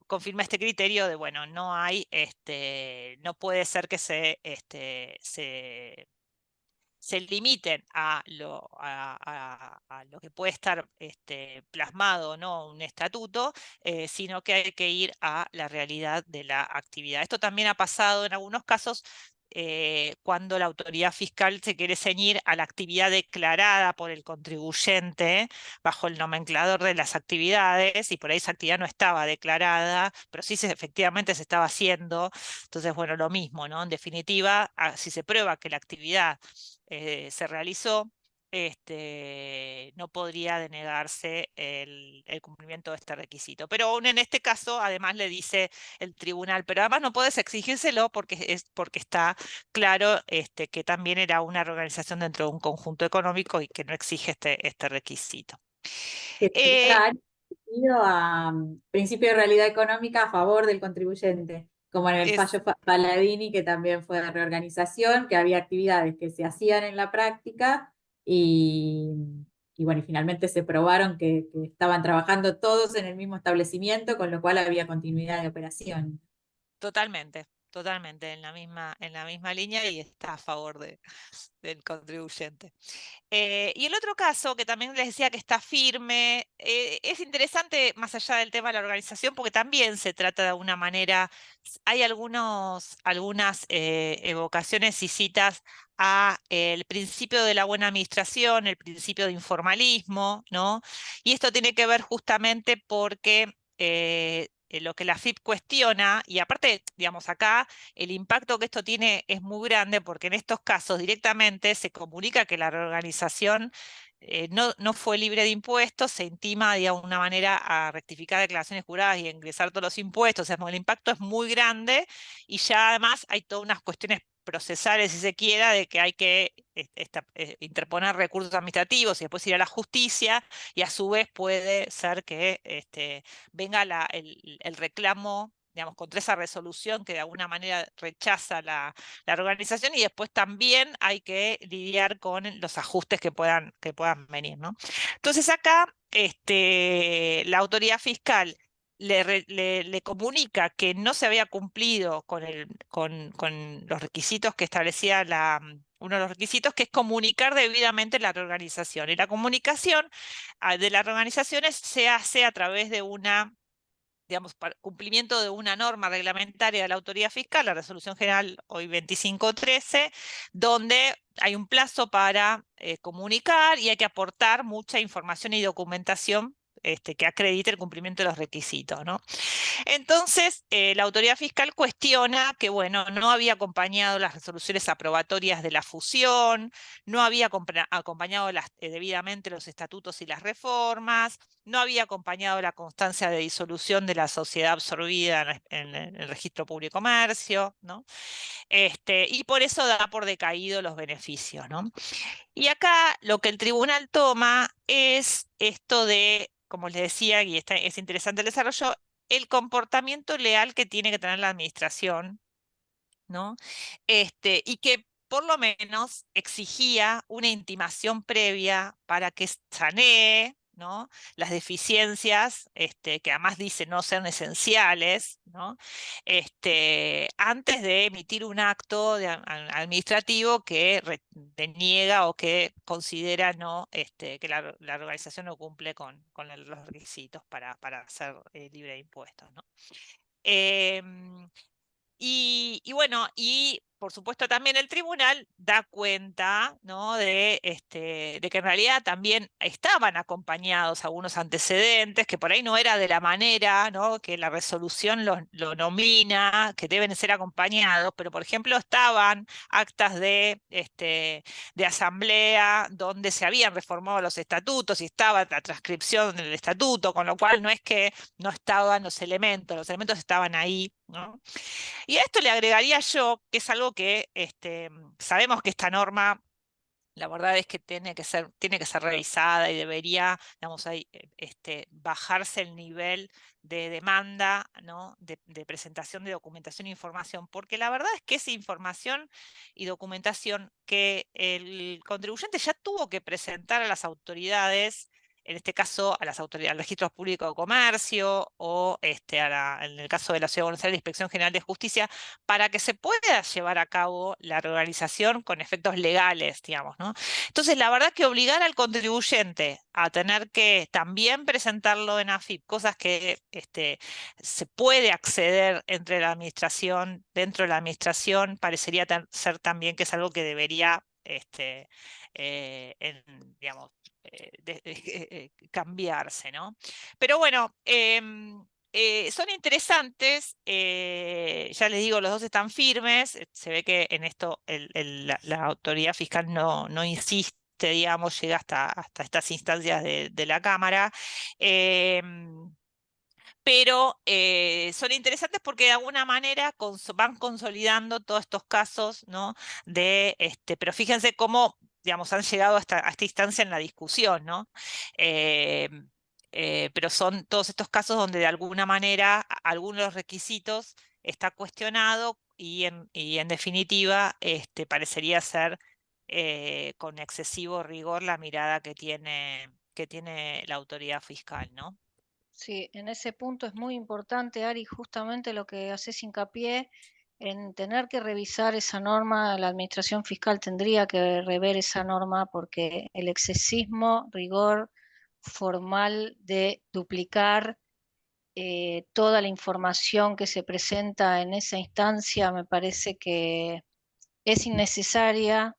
confirma este criterio de, bueno, no puede ser que se limiten a lo que puede estar plasmado, ¿no? Un estatuto, sino que hay que ir a la realidad de la actividad. Esto también ha pasado en algunos casos cuando la autoridad fiscal se quiere ceñir a la actividad declarada por el contribuyente bajo el nomenclador de las actividades, y por ahí esa actividad no estaba declarada, pero sí efectivamente se estaba haciendo. Entonces, bueno, lo mismo, ¿no? En definitiva, si se prueba que la actividad se realizó, no podría denegarse el cumplimiento de este requisito. Pero aún en este caso, además le dice el tribunal, pero además no puedes exigírselo porque está claro que también era una reorganización dentro de un conjunto económico y que no exige este requisito. Que sería parecido a principio de realidad económica a favor del contribuyente, como en el fallo Palladini, que también fue de reorganización, que había actividades que se hacían en la práctica y, bueno, y finalmente se probaron que estaban trabajando todos en el mismo establecimiento, con lo cual había continuidad de operación. Totalmente, totalmente en la misma línea y está a favor del contribuyente. Y el otro caso, que también les decía que está firme, es interesante más allá del tema de la organización, porque también se trata de alguna manera, hay algunas evocaciones y citas a el principio de la buena administración, el principio de informalismo, ¿no? Y esto tiene que ver justamente porque lo que la FIP cuestiona, y aparte, digamos, acá el impacto que esto tiene es muy grande porque en estos casos directamente se comunica que la reorganización no fue libre de impuestos, se intima de alguna manera a rectificar declaraciones juradas y a ingresar todos los impuestos. O sea, el impacto es muy grande y ya además hay todas unas cuestiones procesales, si se quiera, de que hay que interponer recursos administrativos y después ir a la justicia, y a su vez puede ser que venga el reclamo, digamos, contra esa resolución que de alguna manera rechaza la organización, y después también hay que lidiar con los ajustes que puedan venir, ¿no? Entonces acá la autoridad fiscal le comunica que no se había cumplido con los requisitos que establecía uno de los requisitos, que es comunicar debidamente la reorganización. Y la comunicación de las reorganizaciones se hace a través de digamos, cumplimiento de una norma reglamentaria de la autoridad fiscal, la resolución general hoy 2513, donde hay un plazo para comunicar y hay que aportar mucha información y documentación que acredite el cumplimiento de los requisitos, ¿no? Entonces, la autoridad fiscal cuestiona que, bueno, no había acompañado las resoluciones aprobatorias de la fusión, no había acompañado debidamente los estatutos y las reformas, no había acompañado la constancia de disolución de la sociedad absorbida en el registro público de comercio, ¿no? Y por eso da por decaído los beneficios, ¿no? Y acá lo que el tribunal toma es esto de, como les decía, y es interesante el desarrollo, el comportamiento leal que tiene que tener la administración, ¿no? Y que por lo menos exigía una intimación previa para que sanee, ¿no?, las deficiencias, que además dice no sean esenciales, ¿no?, antes de emitir un acto administrativo que deniega o que considera no, que la organización no cumple con los requisitos para ser libre de impuestos, ¿no? Y bueno, y por supuesto también el tribunal da cuenta, ¿no?, de que en realidad también estaban acompañados algunos antecedentes, que por ahí no era de la manera, ¿no?, que la resolución lo nomina, que deben ser acompañados, pero por ejemplo estaban actas de asamblea donde se habían reformado los estatutos y estaba la transcripción del estatuto, con lo cual no es que no estaban los elementos estaban ahí, ¿no? Y a esto le agregaría yo, que es algo que sabemos que esta norma, la verdad es que tiene que ser revisada y debería, digamos, bajarse el nivel de demanda, ¿no?, de presentación de documentación e información, porque la verdad es que esa información y documentación que el contribuyente ya tuvo que presentar a las autoridades en este caso a las autoridades, al Registro Público de Comercio o en el caso de la Ciudad de Buenos Aires, la Inspección General de Justicia, para que se pueda llevar a cabo la reorganización con efectos legales, digamos, ¿no? Entonces, la verdad que obligar al contribuyente a tener que también presentarlo en AFIP, cosas que se puede acceder dentro de la administración, parecería ser también que es algo que debería, digamos, cambiarse, ¿no? Pero bueno, son interesantes, ya les digo, los dos están firmes, se ve que en esto la autoridad fiscal no insiste, digamos, llega hasta estas instancias de la Cámara. Pero son interesantes porque de alguna manera van consolidando todos estos casos, ¿no? Pero fíjense cómo, digamos, han llegado a esta instancia en la discusión, ¿no? Eh, pero son todos estos casos donde de alguna manera algunos de los requisitos está cuestionado y en definitiva parecería ser con excesivo rigor la mirada que tiene la autoridad fiscal, ¿no? Sí, en ese punto es muy importante, Ari, justamente lo que haces hincapié en tener que revisar esa norma. La administración fiscal tendría que rever esa norma porque el excesismo, rigor formal de duplicar toda la información que se presenta en esa instancia me parece que es innecesaria.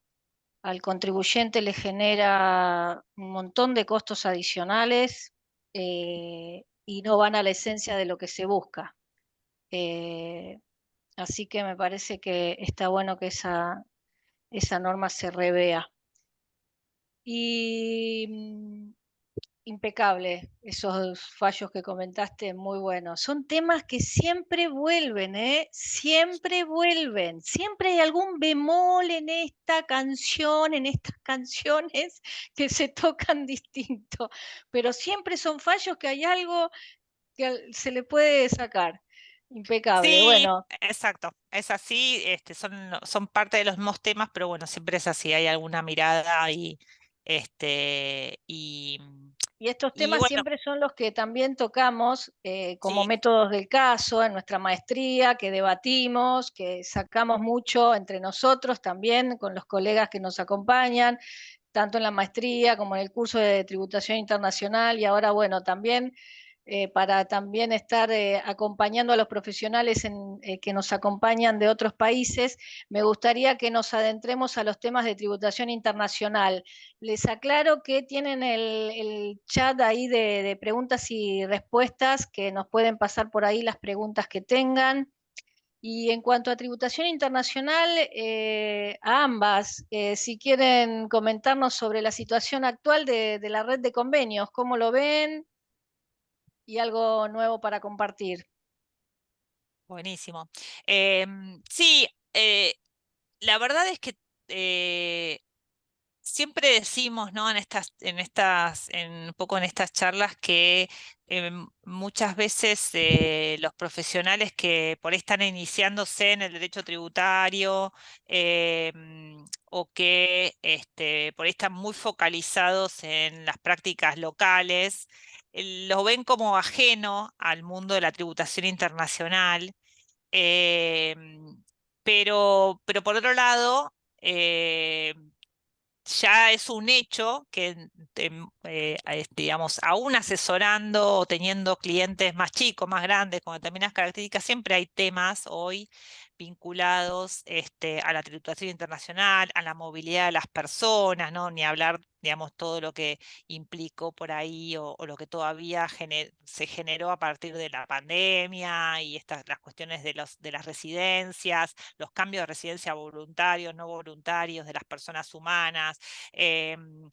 Al contribuyente le genera un montón de costos adicionales y no van a la esencia de lo que se busca. Eh, Así que me parece que está bueno que esa norma se revea. Y impecable, esos fallos que comentaste, muy buenos. Son temas que siempre vuelven, ¿eh? Siempre vuelven. Siempre hay algún bemol en esta canción, en estas canciones que se tocan distinto. Pero siempre son fallos que hay algo que se le puede sacar. Impecable. Sí, Bueno, exacto, es así, son parte de los mismos temas, pero bueno, siempre es así, hay alguna mirada este, y, y estos y temas bueno, siempre son los que también tocamos como sí, métodos del caso en nuestra maestría, que debatimos, que sacamos mucho entre nosotros también, con los colegas que nos acompañan, tanto en la maestría como en el curso de tributación internacional, y ahora, bueno, también para también estar acompañando a los profesionales que nos acompañan de otros países, me gustaría que nos adentremos a los temas de tributación internacional. Les aclaro que tienen el chat ahí de preguntas y respuestas, que nos pueden pasar por ahí las preguntas que tengan. Y en cuanto a tributación internacional, a ambas, si quieren comentarnos sobre la situación actual de la red de convenios, cómo lo ven y algo nuevo para compartir. buenísimo. Sí, la verdad es que siempre decimos, ¿no? Un poco en estas charlas que muchas veces los profesionales que por ahí están iniciándose en el derecho tributario o que por ahí están muy focalizados en las prácticas locales, lo ven como ajeno al mundo de la tributación internacional. Pero por otro lado, ya es un hecho que, digamos, aún asesorando o teniendo clientes más chicos, más grandes, con determinadas características, siempre hay temas hoy vinculados a la tributación internacional, a la movilidad de las personas, ¿no? Ni hablar, digamos, todo lo que implicó por ahí o lo que todavía se generó a partir de la pandemia y las cuestiones de las residencias, los cambios de residencia voluntarios, no voluntarios de las personas humanas, en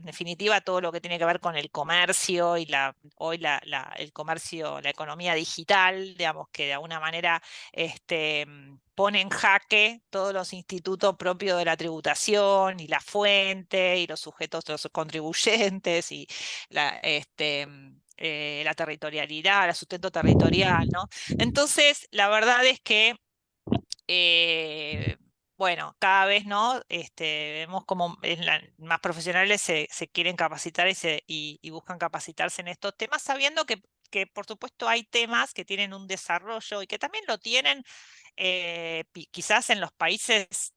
definitiva, todo lo que tiene que ver con el comercio y hoy el comercio, la economía digital, digamos, que de alguna manera pone en jaque todos los institutos propios de la tributación y la fuente y los sujetos, los contribuyentes y la territorialidad, el sustento territorial, ¿no? Entonces, la verdad es que bueno, cada vez no, vemos como más profesionales se quieren capacitar y buscan capacitarse en estos temas, sabiendo que por supuesto hay temas que tienen un desarrollo y que también lo tienen quizás en los países,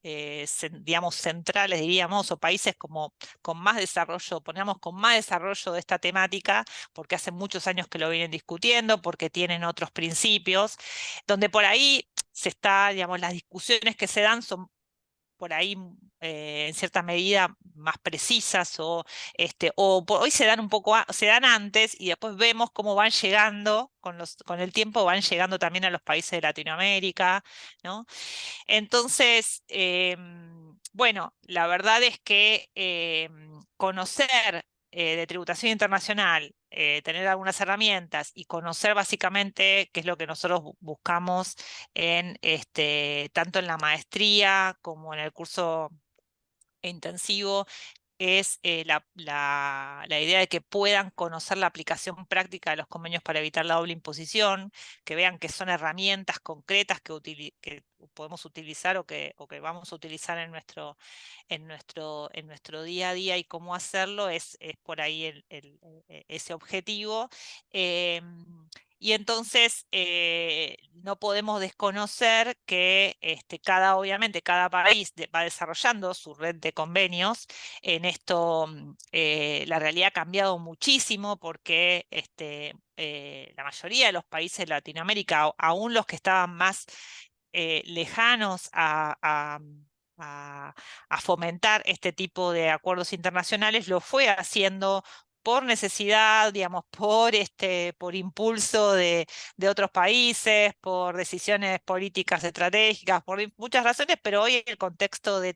digamos, centrales, diríamos, o países como con más desarrollo, ponemos con más desarrollo de esta temática, porque hace muchos años que lo vienen discutiendo, porque tienen otros principios, donde por ahí se está, digamos, las discusiones que se dan son por ahí en cierta medida más precisas hoy se dan un poco, se dan antes y después vemos cómo van llegando, con el tiempo van llegando también a los países de Latinoamérica, ¿no? Entonces, bueno, la verdad es que conocer de tributación internacional, tener algunas herramientas y conocer básicamente qué es lo que nosotros buscamos en tanto en la maestría como en el curso intensivo es la idea de que puedan conocer la aplicación práctica de los convenios para evitar la doble imposición, que vean que son herramientas concretas que podemos utilizar o que vamos a utilizar en nuestro día a día y cómo hacerlo, es por ahí ese objetivo. Y entonces no podemos desconocer que obviamente cada país va desarrollando su red de convenios. En esto la realidad ha cambiado muchísimo porque la mayoría de los países de Latinoamérica, aún los que estaban más lejanos a fomentar este tipo de acuerdos internacionales, lo fue haciendo por necesidad, digamos, por impulso de otros países, por decisiones políticas estratégicas, por muchas razones, pero hoy el contexto de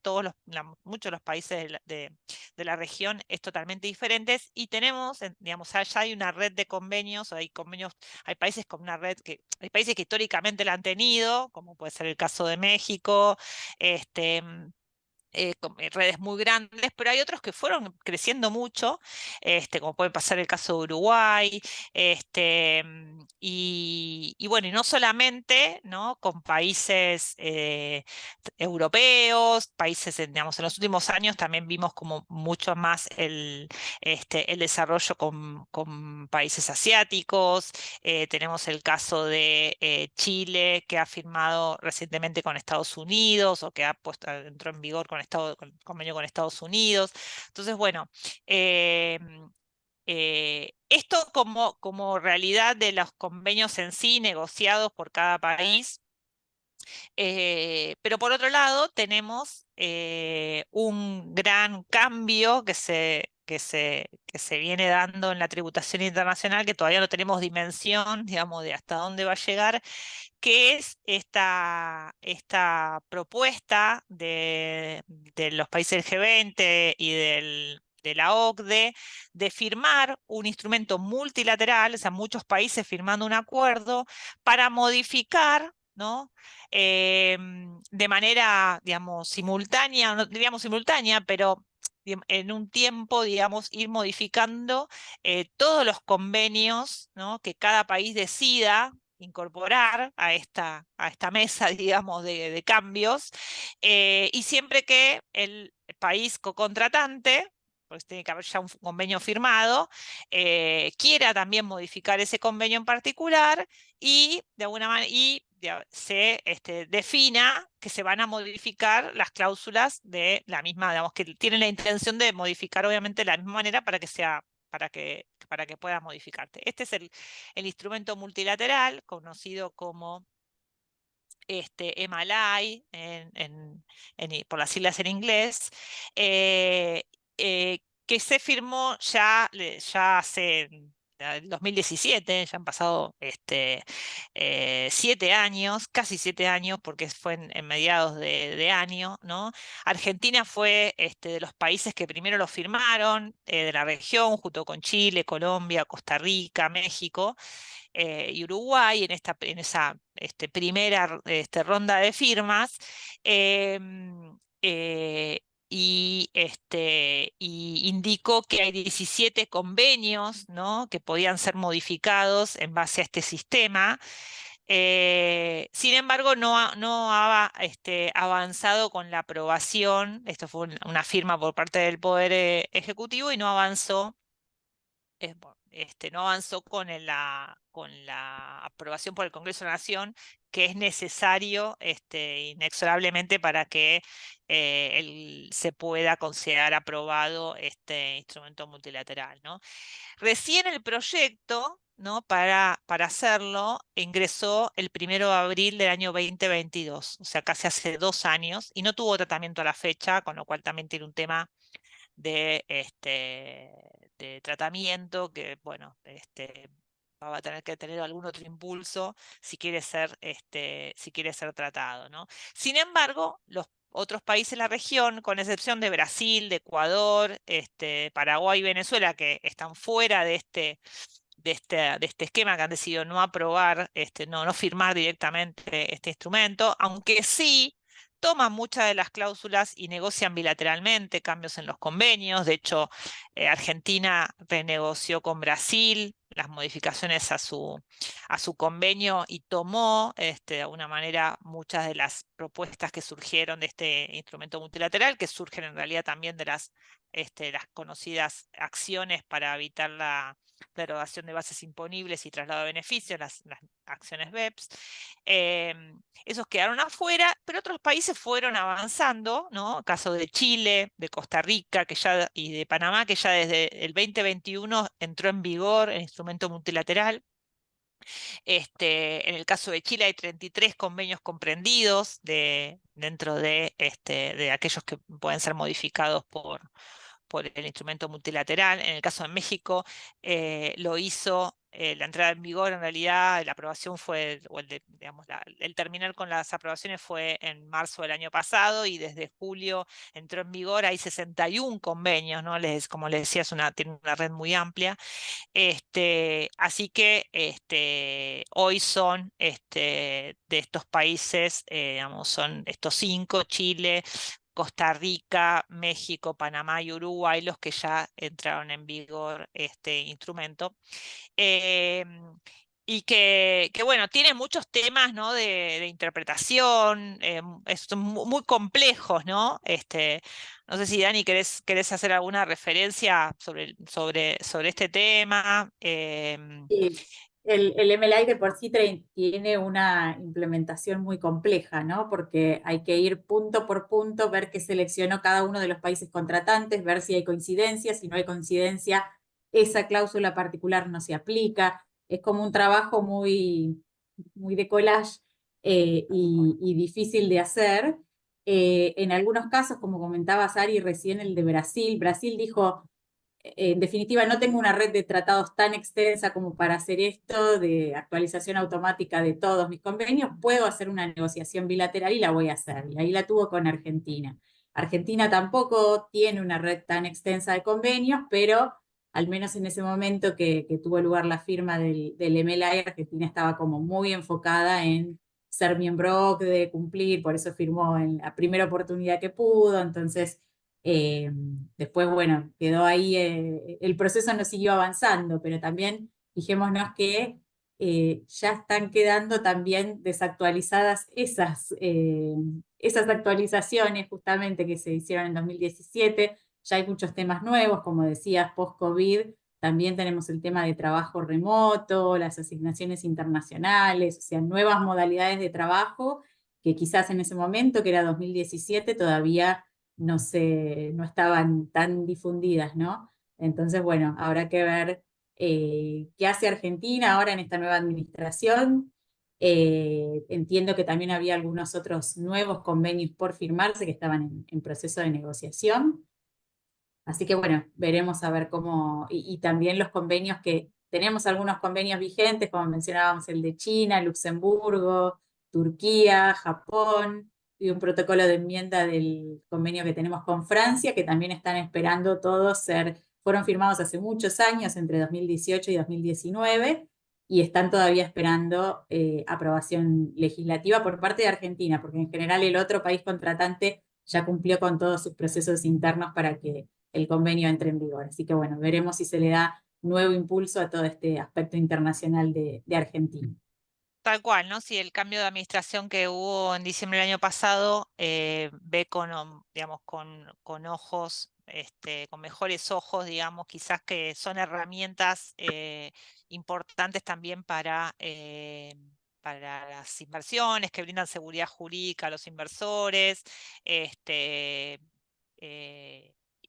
muchos de los países de la región es totalmente diferente y tenemos, digamos, allá hay una red de convenios, hay convenios, hay países con una red hay países que históricamente la han tenido, como puede ser el caso de México, redes muy grandes, pero hay otros que fueron creciendo mucho, como puede pasar el caso de Uruguay, y bueno, y no solamente, ¿no?, con países europeos, países, digamos, en los últimos años también vimos como mucho más el desarrollo con países asiáticos. Tenemos el caso de Chile, que ha firmado recientemente con Estados Unidos o que entró en vigor con convenio con Estados Unidos. Entonces, bueno, esto como realidad de los convenios en sí negociados por cada país. Pero por otro lado, tenemos un gran cambio que se viene dando en la tributación internacional, que todavía no tenemos dimensión, digamos, de hasta dónde va a llegar, que es esta propuesta de los países del G20 y de la OCDE de firmar un instrumento multilateral, o sea, muchos países firmando un acuerdo para modificar, ¿no?, de manera, digamos, simultánea, no diríamos simultánea, pero en un tiempo, digamos, ir modificando todos los convenios, ¿no?, que cada país decida incorporar a esta mesa, digamos, de cambios, y siempre que el país co-contratante, pues tiene que haber ya un convenio firmado, quiera también modificar ese convenio en particular y de alguna manera se defina que se van a modificar las cláusulas de la misma, digamos, que tienen la intención de modificar obviamente de la misma manera para que pueda modificarte. Este es el instrumento multilateral conocido como EMALAI por las siglas en inglés, que se firmó ya hace el 2017, ya han pasado 7 años, casi 7 años, porque fue en mediados de año, ¿no? Argentina fue de los países que primero lo firmaron, de la región, junto con Chile, Colombia, Costa Rica, México y Uruguay en esa primera ronda de firmas. Y indicó que hay 17 convenios, ¿no?, que podían ser modificados en base a este sistema. Sin embargo, no ha avanzado con la aprobación. Esto fue una firma por parte del Poder Ejecutivo y no avanzó, no avanzó con la aprobación por el Congreso de la Nación, que es necesario inexorablemente para que se pueda considerar aprobado este instrumento multilateral, ¿no? Recién el proyecto, ¿no? Para hacerlo ingresó el 1 de abril del año 2022, o sea, casi hace 2 años, y no tuvo tratamiento a la fecha, con lo cual también tiene un tema de tratamiento que, bueno, va a tener que tener algún otro impulso si quiere ser tratado, ¿no? Sin embargo, los otros países de la región, con excepción de Brasil, de Ecuador, Paraguay y Venezuela, que están fuera de este esquema, que han decidido no aprobar, no firmar directamente este instrumento, aunque sí toman muchas de las cláusulas y negocian bilateralmente cambios en los convenios. De hecho, Argentina renegoció con Brasil las modificaciones a su convenio y tomó de alguna manera muchas de las propuestas que surgieron de este instrumento multilateral, que surgen en realidad también de las conocidas acciones para evitar la derogación de bases imponibles y traslado de beneficios, las acciones BEPS. Esos quedaron afuera, pero otros países fueron avanzando, ¿no? Caso de Chile, de Costa Rica y de Panamá, que ya desde el 2021 entró en vigor el instrumento multilateral. En el caso de Chile hay 33 convenios comprendidos dentro de aquellos que pueden ser modificados por el instrumento multilateral. En el caso de México, lo hizo, la entrada en vigor en realidad, la aprobación fue, o el terminar con las aprobaciones fue en marzo del año pasado, y desde julio entró en vigor. Hay 61 convenios, ¿no? Como les decía, tiene una red muy amplia. Así que hoy son de estos países, son estos 5: Chile, Costa Rica, México, Panamá y Uruguay, los que ya entraron en vigor este instrumento. Y bueno, tiene muchos temas, ¿no? de interpretación, son muy complejos, ¿no? No sé si, Dani, querés hacer alguna referencia sobre este tema. Sí, el MLI de por sí tiene una implementación muy compleja, ¿no? Porque hay que ir punto por punto, ver qué seleccionó cada uno de los países contratantes, ver si hay coincidencia. Si no hay coincidencia, esa cláusula particular no se aplica. Es como un trabajo muy, muy de collage, y difícil de hacer. En algunos casos, como comentaba Sari recién, el de Brasil dijo: en definitiva, no tengo una red de tratados tan extensa como para hacer esto de actualización automática de todos mis convenios. Puedo hacer una negociación bilateral y la voy a hacer. Y ahí la tuvo con Argentina. Argentina tampoco tiene una red tan extensa de convenios, pero al menos en ese momento que tuvo lugar la firma del MLI, Argentina estaba como muy enfocada en ser miembro OCDE, cumplir, por eso firmó en la primera oportunidad que pudo. Entonces, después, bueno, quedó ahí, el proceso no siguió avanzando, pero también fijémonos que ya están quedando también desactualizadas esas actualizaciones justamente que se hicieron en 2017. Ya hay muchos temas nuevos, como decías, post-COVID. También tenemos el tema de trabajo remoto, las asignaciones internacionales, o sea, nuevas modalidades de trabajo que quizás en ese momento, que era 2017, todavía no estaban tan difundidas, ¿no? Entonces, bueno, habrá que ver qué hace Argentina ahora en esta nueva administración. Entiendo que también había algunos otros nuevos convenios por firmarse que estaban en proceso de negociación. Así que bueno, veremos a ver cómo, y también los convenios tenemos algunos convenios vigentes, como mencionábamos el de China, Luxemburgo, Turquía, Japón, y un protocolo de enmienda del convenio que tenemos con Francia, que también están esperando todos fueron firmados hace muchos años, entre 2018 y 2019, y están todavía esperando aprobación legislativa por parte de Argentina, porque en general el otro país contratante ya cumplió con todos sus procesos internos para que el convenio entre en vigor. Así que bueno, veremos si se le da nuevo impulso a todo este aspecto internacional de Argentina. tal cual, ¿no? Si el cambio de administración que hubo en diciembre del año pasado ve digamos, con ojos, con mejores ojos, digamos, quizás que son herramientas importantes también para las inversiones, que brindan seguridad jurídica a los inversores, eh,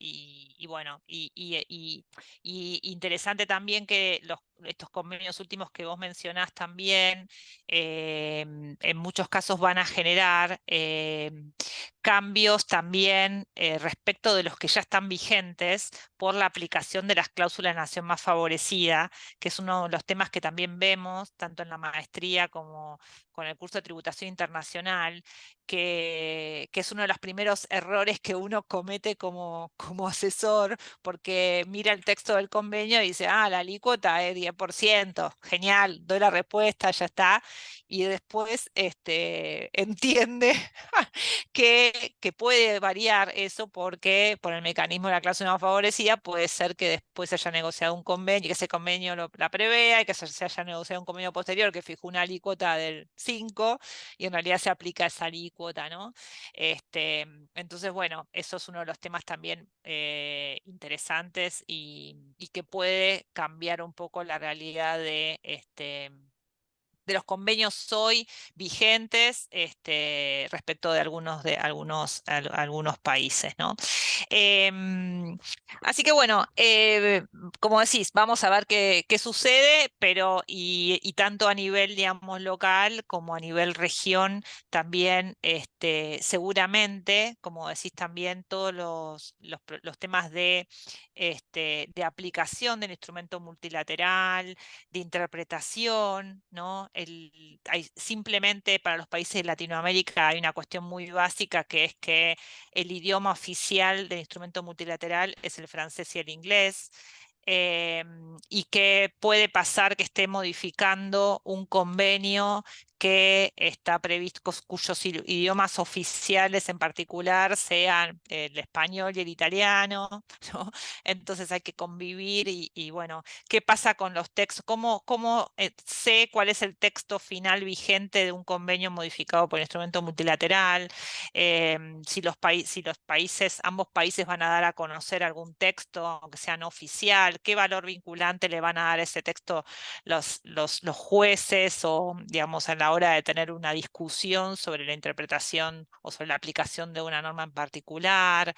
y bueno, y interesante también que estos convenios últimos que vos mencionás también, en muchos casos van a generar cambios también respecto de los que ya están vigentes por la aplicación de las cláusulas de nación más favorecida, que es uno de los temas que también vemos tanto en la maestría como con el curso de tributación internacional, que es uno de los primeros errores que uno comete como asesor, porque mira el texto del convenio y dice, la alícuota es 10%, genial, doy la respuesta, ya está, y después entiende que puede variar eso porque por el mecanismo de la cláusula más favorecida puede ser que después se haya negociado un convenio, que ese convenio la prevea y que se haya negociado un convenio posterior que fijó una alícuota del 5 y en realidad se aplica esa alícuota, ¿no? Entonces, bueno, eso es uno de los temas también interesantes y que puede cambiar un poco la realidad de los convenios hoy vigentes respecto de algunos países, ¿no? Así que bueno, como decís, vamos a ver qué sucede, pero y tanto a nivel, digamos, local como a nivel región, también seguramente, como decís también, todos los temas de aplicación del instrumento multilateral, de interpretación, ¿no? Simplemente para los países de Latinoamérica hay una cuestión muy básica que es que el idioma oficial del instrumento multilateral es el francés y el inglés. Y que puede pasar que esté modificando un convenio que está previsto, cuyos idiomas oficiales en particular sean el español y el italiano, ¿no? Entonces hay que convivir y bueno, ¿qué pasa con los textos? ¿Cómo sé cuál es el texto final vigente de un convenio modificado por el instrumento multilateral? Si los países, ambos países van a dar a conocer algún texto, aunque sea no oficial, ¿qué valor vinculante le van a dar a ese texto los jueces o, digamos, a la hora de tener una discusión sobre la interpretación o sobre la aplicación de una norma en particular?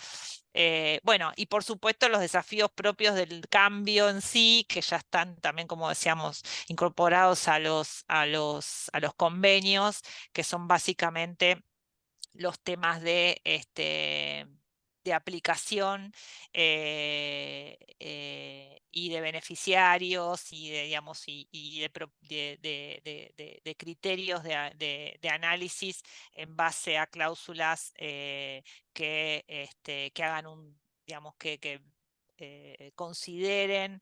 Bueno, y por supuesto los desafíos propios del cambio en sí, que ya están también, como decíamos, incorporados a los convenios, que son básicamente los temas de aplicación y de beneficiarios y de, digamos, y de criterios de análisis en base a cláusulas que hagan digamos, que consideren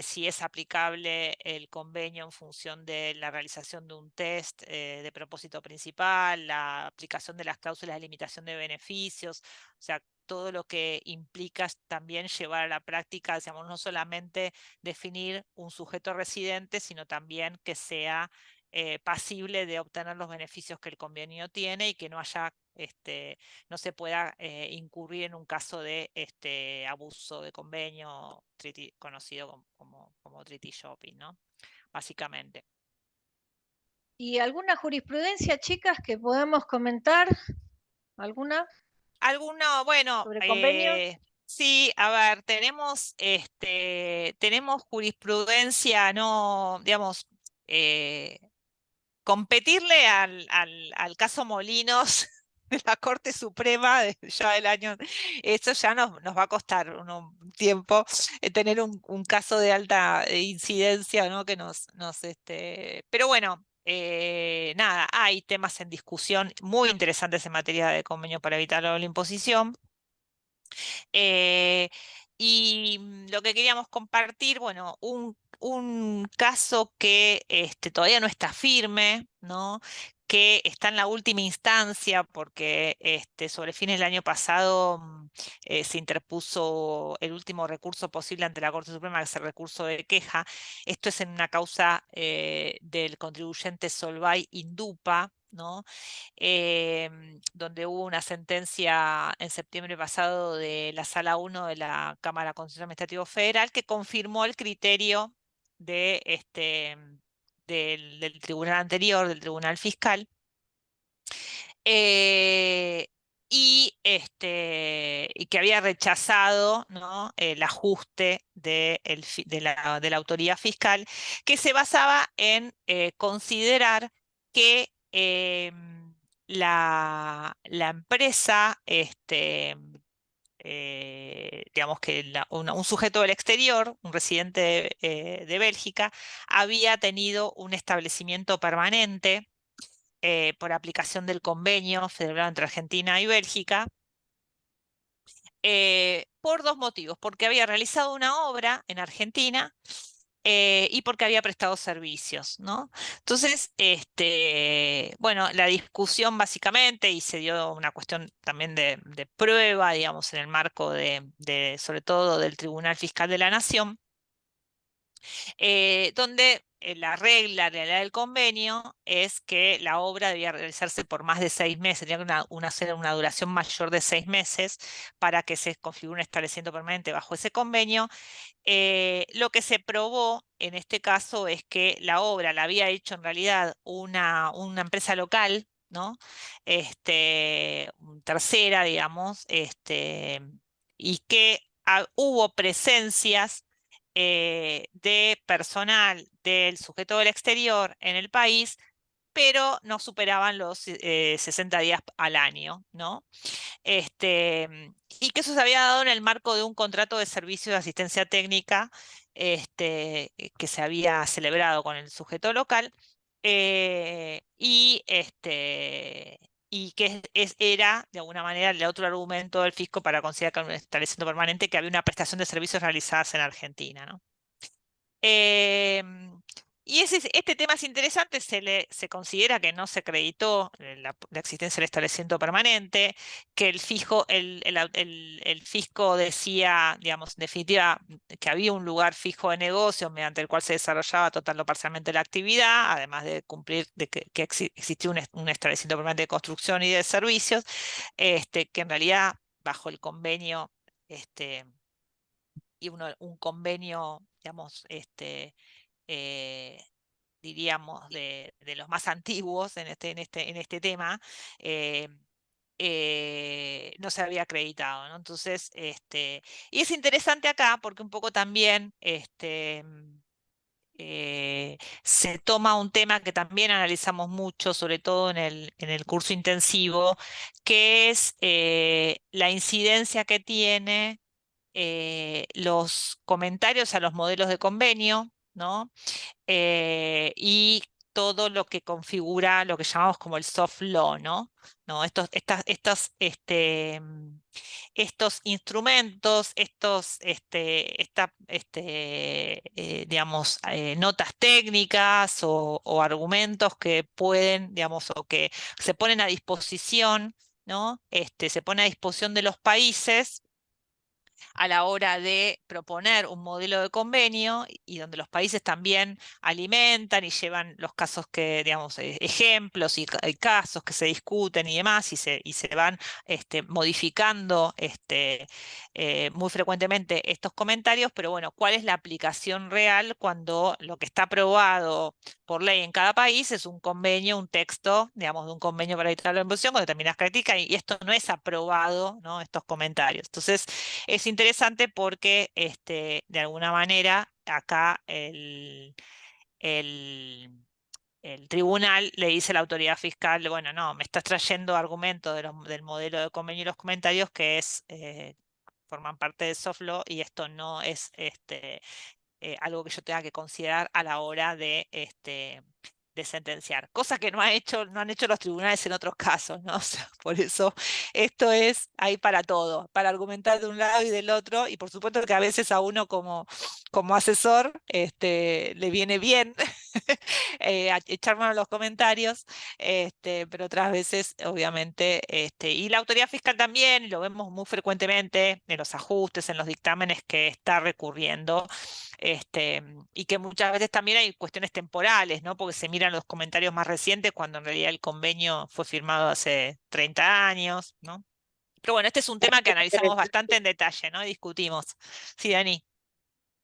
si es aplicable el convenio en función de la realización de un test de propósito principal, la aplicación de las cláusulas de limitación de beneficios, o sea, todo lo que implica también llevar a la práctica, digamos, no solamente definir un sujeto residente, sino también que sea pasible de obtener los beneficios que el convenio tiene y que no haya no se pueda incurrir en un caso de abuso de convenio conocido como treaty shopping, ¿no? Básicamente. ¿Y alguna jurisprudencia, chicas, que podamos comentar? ¿Alguna Alguno, bueno, sobre convenios? sí, a ver, tenemos jurisprudencia, no, digamos, competirle al caso Molinos de la Corte Suprema ya del año, eso ya nos va a costar un tiempo tener un caso de alta incidencia, ¿no? Que pero bueno. Nada, hay temas en discusión muy interesantes en materia de convenio para evitar la doble imposición. Eh, y lo que queríamos compartir, bueno, un caso que todavía no está firme, ¿no? que está en la última instancia porque sobre fines del año pasado se interpuso el último recurso posible ante la Corte Suprema, que es el recurso de queja. Esto es en una causa del contribuyente Solvay Indupa, ¿no? Donde hubo una sentencia en septiembre pasado de la Sala 1 de la Cámara Contencioso Administrativo Federal que confirmó el criterio de del tribunal anterior, del tribunal fiscal, eh, y que había rechazado, ¿no? El ajuste de la autoridad fiscal, que se basaba en considerar que la empresa, digamos que un sujeto del exterior, un residente de Bélgica, había tenido un establecimiento permanente por aplicación del convenio celebrado entre Argentina y Bélgica, por dos motivos, porque había realizado una obra en Argentina y porque había prestado servicios, ¿no? Entonces, bueno, la discusión básicamente, y se dio una cuestión también de prueba, digamos, en el marco sobre todo del Tribunal Fiscal de la Nación, donde la regla del convenio es que la obra debía realizarse por más de 6 meses, tenía una duración mayor de 6 meses para que se configure un establecimiento permanente bajo ese convenio. Lo que se probó en este caso es que la obra la había hecho en realidad una empresa local, ¿no? Tercera, digamos, y que hubo presencias de personal del sujeto del exterior en el país, pero no superaban los 60 días al año, ¿no? Y que eso se había dado en el marco de un contrato de servicio de asistencia técnica que se había celebrado con el sujeto local y que era, de alguna manera, el otro argumento del fisco para considerar que era un establecimiento permanente que había una prestación de servicios realizadas en Argentina, ¿no? Y este tema es interesante, se considera que no se acreditó la existencia del establecimiento permanente, que el fisco decía, digamos, en definitiva, que había un lugar fijo de negocio mediante el cual se desarrollaba total o parcialmente la actividad, además de cumplir de que existía un establecimiento permanente de construcción y de servicios, que en realidad bajo el convenio, y un convenio, digamos, eh, diríamos, de los más antiguos en este tema, eh, no se había acreditado, ¿no? Entonces, y es interesante acá porque un poco también se toma un tema que también analizamos mucho, sobre todo en el curso intensivo, que es la incidencia que tiene los comentarios a los modelos de convenio, ¿no? Y todo lo que configura lo que llamamos como el soft law, ¿no? ¿No? Estos instrumentos, digamos, notas técnicas o argumentos que pueden, digamos, o que se ponen a disposición, ¿no? Se pone a disposición de los países a la hora de proponer un modelo de convenio y donde los países también alimentan y llevan los casos que, digamos, ejemplos y casos que se discuten y demás y se van modificando muy frecuentemente estos comentarios, pero bueno, ¿cuál es la aplicación real cuando lo que está aprobado por ley en cada país es un convenio, un texto, digamos, de un convenio para evitar la inversión con determinadas características y esto no es aprobado, ¿no? Estos comentarios. Entonces, es interesante porque de alguna manera acá el- el tribunal le dice a la autoridad fiscal, bueno, no, me estás trayendo argumentos del modelo de convenio y los comentarios que forman parte del soft law y esto no es algo que yo tenga que considerar a la hora de sentenciar, cosa que no han hecho los tribunales en otros casos, ¿no? O sea, por eso esto es ahí para todo, para argumentar de un lado y del otro, y por supuesto que a veces a uno como asesor le viene bien echar mano a los comentarios, pero otras veces, obviamente, y la autoridad fiscal también, y lo vemos muy frecuentemente en los ajustes, en los dictámenes que está recurriendo, y que muchas veces también hay cuestiones temporales, ¿no? Porque se miran los comentarios más recientes cuando en realidad el convenio fue firmado hace 30 años, ¿no? Pero bueno, este es un tema que analizamos bastante en detalle, ¿no? Y discutimos. Sí, Dani.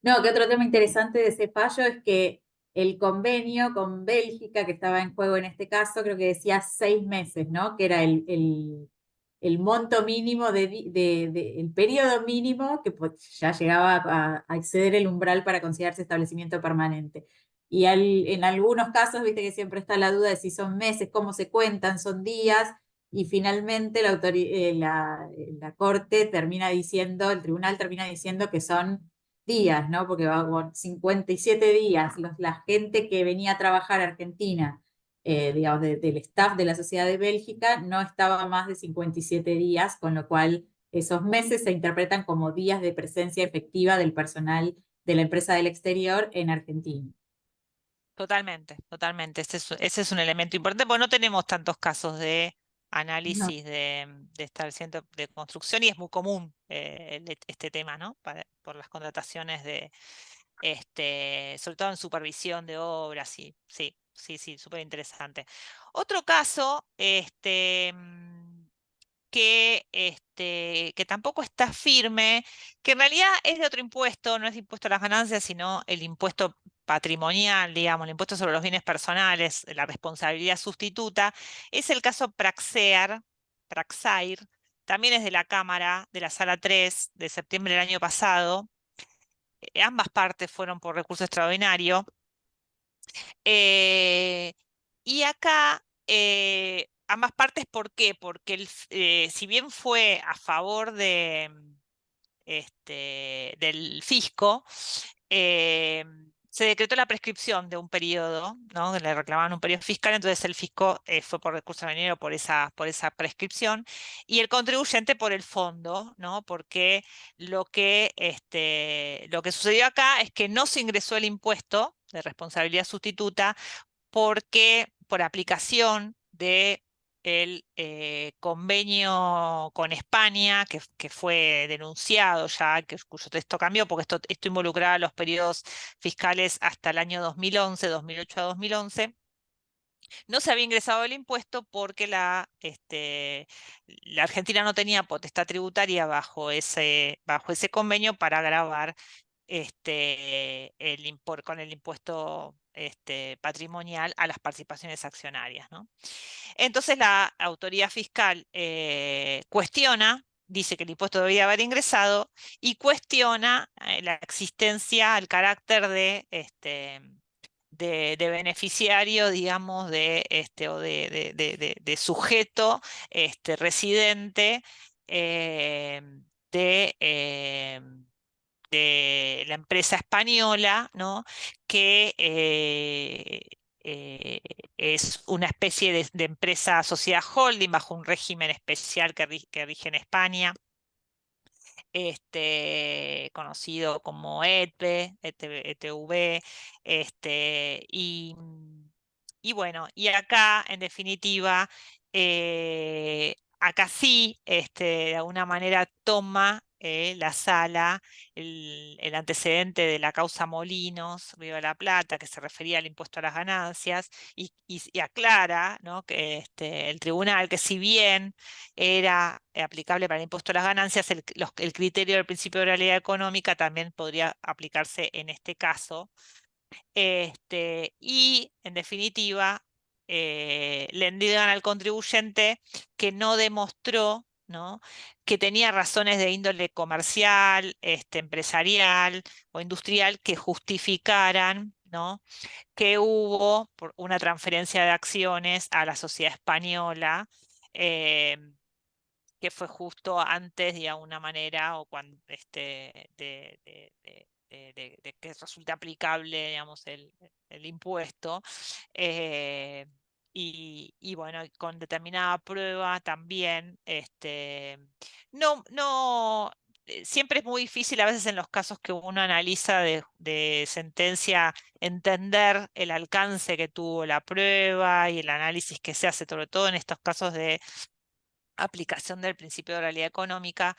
No, que otro tema interesante de ese fallo es que el convenio con Bélgica, que estaba en juego en este caso, creo que decía 6 meses, ¿no? Que era el monto mínimo, el periodo mínimo que pues, ya llegaba a exceder el umbral para considerarse establecimiento permanente. Y en algunos casos, viste que siempre está la duda de si son meses, cómo se cuentan, son días, y finalmente la Corte termina diciendo, el tribunal termina diciendo que son días, ¿no? Porque va con 57 días. La gente que venía a trabajar a Argentina, digamos, del staff de la Sociedad de Bélgica, no estaba más de 57 días, con lo cual esos meses se interpretan como días de presencia efectiva del personal de la empresa del exterior en Argentina. Totalmente, totalmente. Ese es un elemento importante, porque no tenemos tantos casos de No. análisis de establecimiento de construcción y es muy común este tema, ¿no? Por las contrataciones sobre todo en supervisión de obras, sí, sí, sí, sí, súper interesante. Otro caso, que tampoco está firme, que en realidad es de otro impuesto, no es impuesto a las ganancias, sino el impuesto patrimonial, digamos, el impuesto sobre los bienes personales, la responsabilidad sustituta, es el caso Praxair, también es de la Cámara, de la Sala 3 de septiembre del año pasado. Ambas partes fueron por recurso extraordinario. Eh, y acá, ambas partes, ¿por qué? Porque si bien fue a favor del fisco, se decretó la prescripción de un periodo, ¿no? Le reclamaban un periodo fiscal, entonces el fisco fue por recurso venidero por esa prescripción y el contribuyente por el fondo, ¿no? Porque lo que sucedió acá es que no se ingresó el impuesto de responsabilidad sustituta porque por aplicación de el convenio con España, que fue denunciado ya, cuyo texto cambió, porque esto involucraba los periodos fiscales hasta el año 2011, 2008 a 2011, no se había ingresado el impuesto porque la Argentina no tenía potestad tributaria bajo ese convenio para gravar con el impuesto patrimonial a las participaciones accionarias, ¿no? Entonces la autoridad fiscal cuestiona, dice que el impuesto debía haber ingresado y cuestiona la existencia, el carácter de beneficiario, digamos, o de sujeto residente eh, de, eh, de la empresa española, ¿no? Que eh, es una especie de empresa sociedad holding bajo un régimen especial que rige en España, conocido como ETV, y bueno, y acá en definitiva, acá sí, de alguna manera toma la sala el antecedente de la causa Molinos, Río de la Plata, que se refería al impuesto a las ganancias, y aclara, ¿no? Que el tribunal, que si bien era aplicable para el impuesto a las ganancias, el criterio del principio de realidad económica también podría aplicarse en este caso. Y en definitiva, le indican al contribuyente que no demostró, ¿no? Que tenía razones de índole comercial, empresarial o industrial que justificaran, ¿no? Que hubo una transferencia de acciones a la sociedad española. que fue justo antes, de alguna manera, o cuando de que resulte aplicable, digamos, el impuesto. Y bueno, con determinada prueba también, no, siempre es muy difícil a veces en los casos que uno analiza de sentencia entender el alcance que tuvo la prueba y el análisis que se hace, sobre todo en estos casos de aplicación del principio de oralidad económica.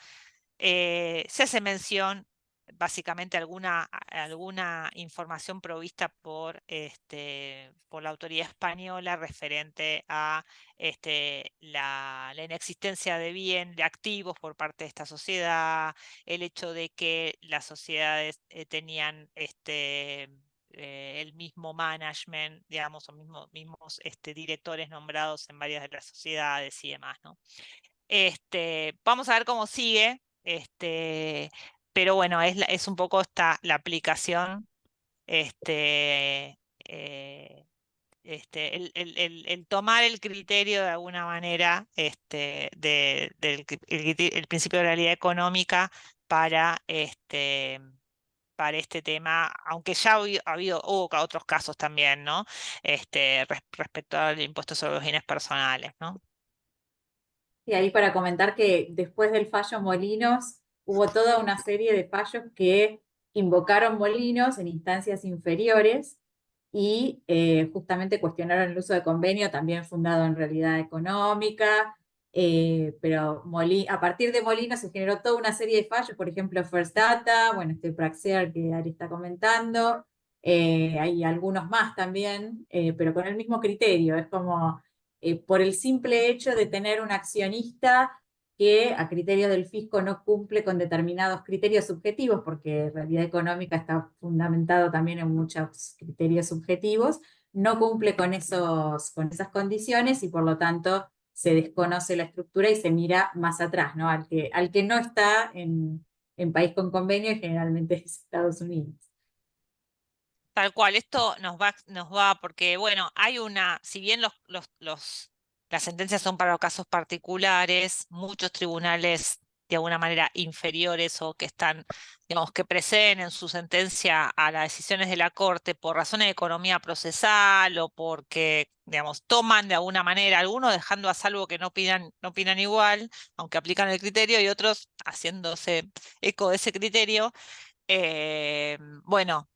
Se hace mención básicamente alguna información provista por la autoridad española referente a la inexistencia de activos por parte de esta sociedad, el hecho de que las sociedades tenían el mismo management, digamos, o mismos directores nombrados en varias de las sociedades y demás, ¿no? Vamos a ver cómo sigue, pero bueno, es un poco la aplicación, eh, el tomar el criterio de alguna manera, el principio de realidad económica para este tema, aunque ya hubo otros casos también, ¿no? Respecto al impuesto sobre los bienes personales, ¿no? Y ahí para comentar que después del fallo Molinos hubo toda una serie de fallos que invocaron Molinos en instancias inferiores y justamente cuestionaron el uso de convenio, también fundado en realidad económica, pero a partir de Molinos se generó toda una serie de fallos, por ejemplo, First Data, bueno, Praxear que Ari está comentando, hay algunos más también, pero con el mismo criterio, es como por el simple hecho de tener un accionista que a criterio del fisco no cumple con determinados criterios subjetivos, porque realidad económica está fundamentado también en muchos criterios subjetivos, no cumple con esas condiciones y por lo tanto se desconoce la estructura y se mira más atrás, ¿no? Al que no está en país con convenio y generalmente es Estados Unidos. Tal cual, esto nos va, porque bueno, si bien las sentencias son para casos particulares, muchos tribunales de alguna manera inferiores o que están, digamos, que preceden en su sentencia a las decisiones de la Corte por razones de economía procesal o porque, digamos, toman de alguna manera, algunos dejando a salvo que no opinan igual, aunque aplican el criterio, y otros haciéndose eco de ese criterio. Bueno,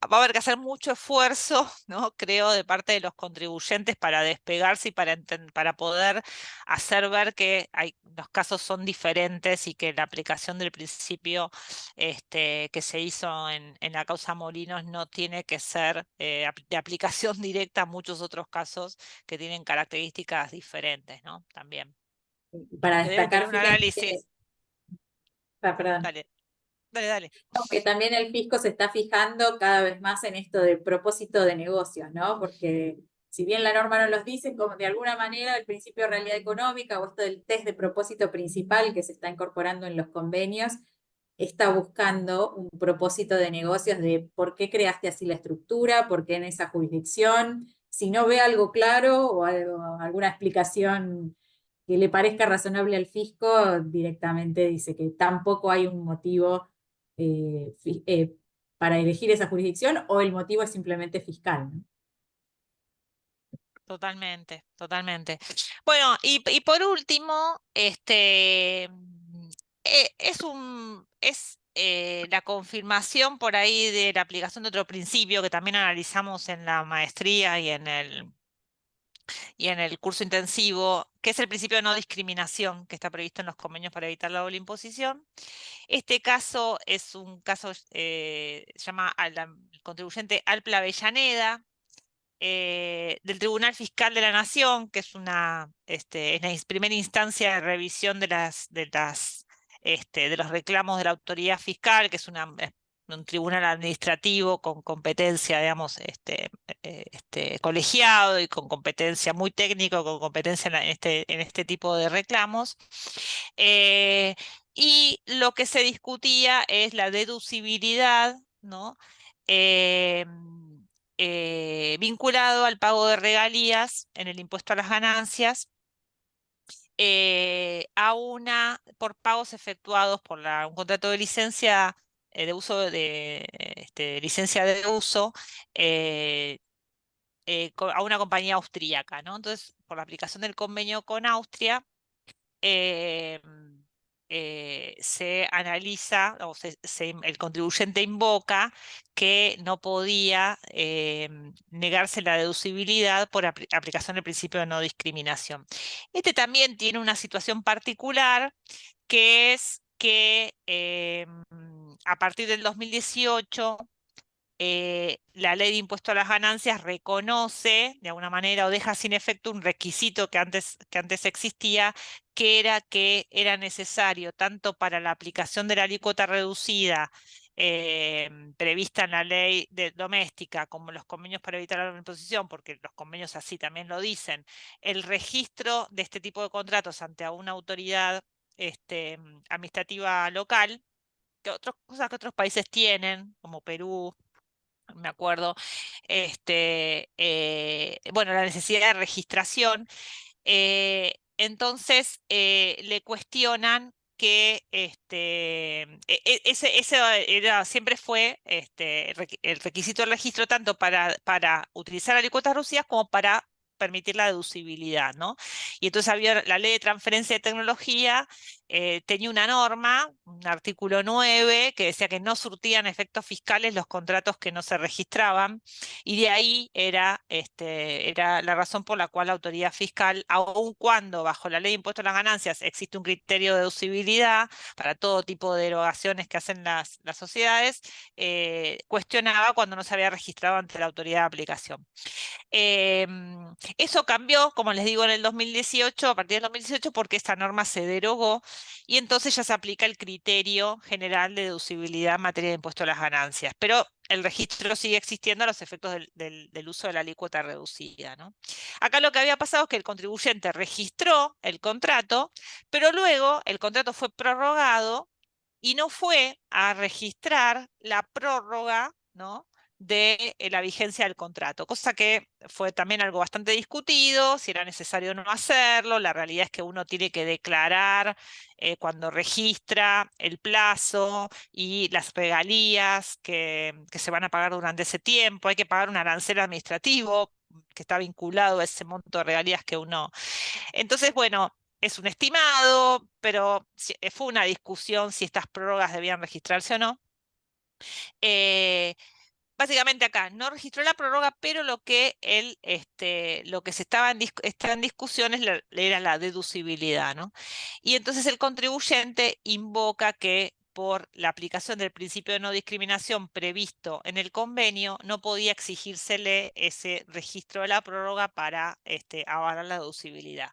va a haber que hacer mucho esfuerzo, ¿no? Creo, de parte de los contribuyentes para despegarse y para poder hacer ver que los casos son diferentes y que la aplicación del principio que se hizo en la causa Molinos no tiene que ser de aplicación directa a muchos otros casos que tienen características diferentes, ¿no? También. Para Que deben tener destacar, un fíjense, análisis. perdón. Dale, dale, dale. Que también el fisco se está fijando cada vez más en esto del propósito de negocios, ¿no? Porque si bien la norma no los dice, como de alguna manera el principio de realidad económica o esto del test de propósito principal que se está incorporando en los convenios, está buscando un propósito de negocios de por qué creaste así la estructura, por qué en esa jurisdicción. Si no ve algo claro o alguna explicación que le parezca razonable al fisco, directamente dice que tampoco hay un motivo para elegir esa jurisdicción o el motivo es simplemente fiscal, ¿no? Totalmente, totalmente. Bueno, y por último, es la confirmación por ahí de la aplicación de otro principio que también analizamos en la maestría y en el curso intensivo, que es el principio de no discriminación que está previsto en los convenios para evitar la doble imposición. Este caso es un caso, se llama el contribuyente Alpla Avellaneda, del Tribunal Fiscal de la Nación, que es es la primera instancia de revisión de los reclamos de la autoridad fiscal, que es un tribunal administrativo con competencia, digamos, colegiado y con competencia muy técnico, con competencia en este tipo de reclamos. Eh, y lo que se discutía es la deducibilidad, ¿no? Eh, Vinculado al pago de regalías en el impuesto a las ganancias por pagos efectuados por un contrato de licencia de uso licencia de uso a una compañía austríaca, ¿no? Entonces, por la aplicación del convenio con Austria, eh, se analiza, o el contribuyente invoca que no podía negarse la deducibilidad por aplicación del principio de no discriminación. Este también tiene una situación particular, que es que a partir del 2018 la ley de impuesto a las ganancias reconoce de alguna manera o deja sin efecto un requisito que antes existía, que era necesario tanto para la aplicación de la alícuota reducida prevista en la ley doméstica, como los convenios para evitar la imposición, porque los convenios así también lo dicen, el registro de este tipo de contratos ante una autoridad administrativa local, que otras cosas que otros países tienen, como Perú, me acuerdo, bueno, la necesidad de registración. Entonces le cuestionan que ese siempre fue el requisito del registro tanto para utilizar alícuotas reducidas como para permitir la deducibilidad, ¿no? Y entonces había la ley de transferencia de tecnología, tenía una norma, un artículo 9, que decía que no surtían efectos fiscales los contratos que no se registraban, y de ahí era la razón por la cual la autoridad fiscal, aun cuando bajo la ley de impuesto a las ganancias existe un criterio de deducibilidad para todo tipo de erogaciones que hacen las sociedades, cuestionaba cuando no se había registrado ante la autoridad de aplicación. Eso cambió, como les digo, en el 2018, a partir del 2018, porque esta norma se derogó y entonces ya se aplica el criterio general de deducibilidad en materia de impuesto a las ganancias. Pero el registro sigue existiendo a los efectos del uso de la alícuota reducida, ¿no? Acá lo que había pasado es que el contribuyente registró el contrato, pero luego el contrato fue prorrogado y no fue a registrar la prórroga, ¿no?, de la vigencia del contrato, cosa que fue también algo bastante discutido, si era necesario o no hacerlo. La realidad es que uno tiene que declarar cuando registra el plazo y las regalías que se van a pagar durante ese tiempo. Hay que pagar un arancel administrativo que está vinculado a ese monto de regalías que uno... Entonces, bueno, es un estimado, pero fue una discusión si estas prórrogas debían registrarse o no. Básicamente acá no registró la prórroga, pero lo que se estaba en discusión era la deducibilidad, ¿no? Y entonces el contribuyente invoca que por la aplicación del principio de no discriminación previsto en el convenio, no podía exigírsele ese registro de la prórroga para avalar la deducibilidad.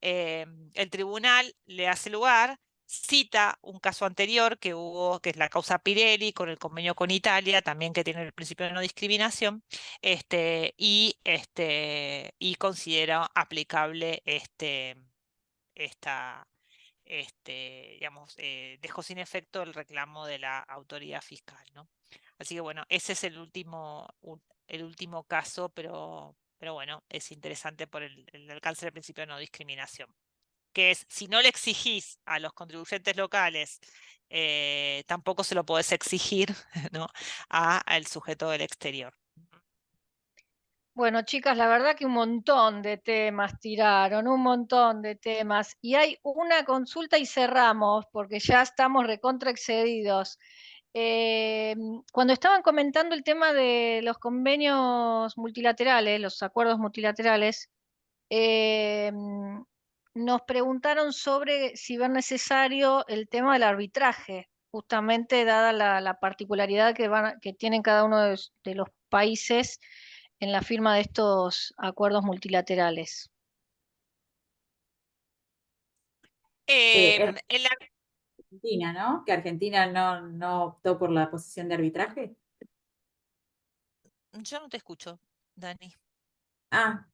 El tribunal le hace lugar, cita un caso anterior que hubo, que es la causa Pirelli, con el convenio con Italia, también que tiene el principio de no discriminación, y considera aplicable digamos, dejó sin efecto el reclamo de la autoridad fiscal, ¿no? Así que bueno, ese es el último caso, pero bueno, es interesante por el alcance del principio de no discriminación, que es, si no le exigís a los contribuyentes locales, tampoco se lo podés exigir, ¿no?, al sujeto del exterior. Bueno, chicas, la verdad que un montón de temas tiraron, un montón de temas. Y hay una consulta y cerramos, porque ya estamos recontra excedidos. Cuando estaban comentando el tema de los convenios multilaterales, los acuerdos multilaterales, nos preguntaron sobre si va necesario el tema del arbitraje, justamente dada la particularidad que tienen cada uno de los países en la firma de estos acuerdos multilaterales. Es En la Argentina, ¿no? Que Argentina no optó por la posición de arbitraje. Yo no te escucho, Dani. Ah,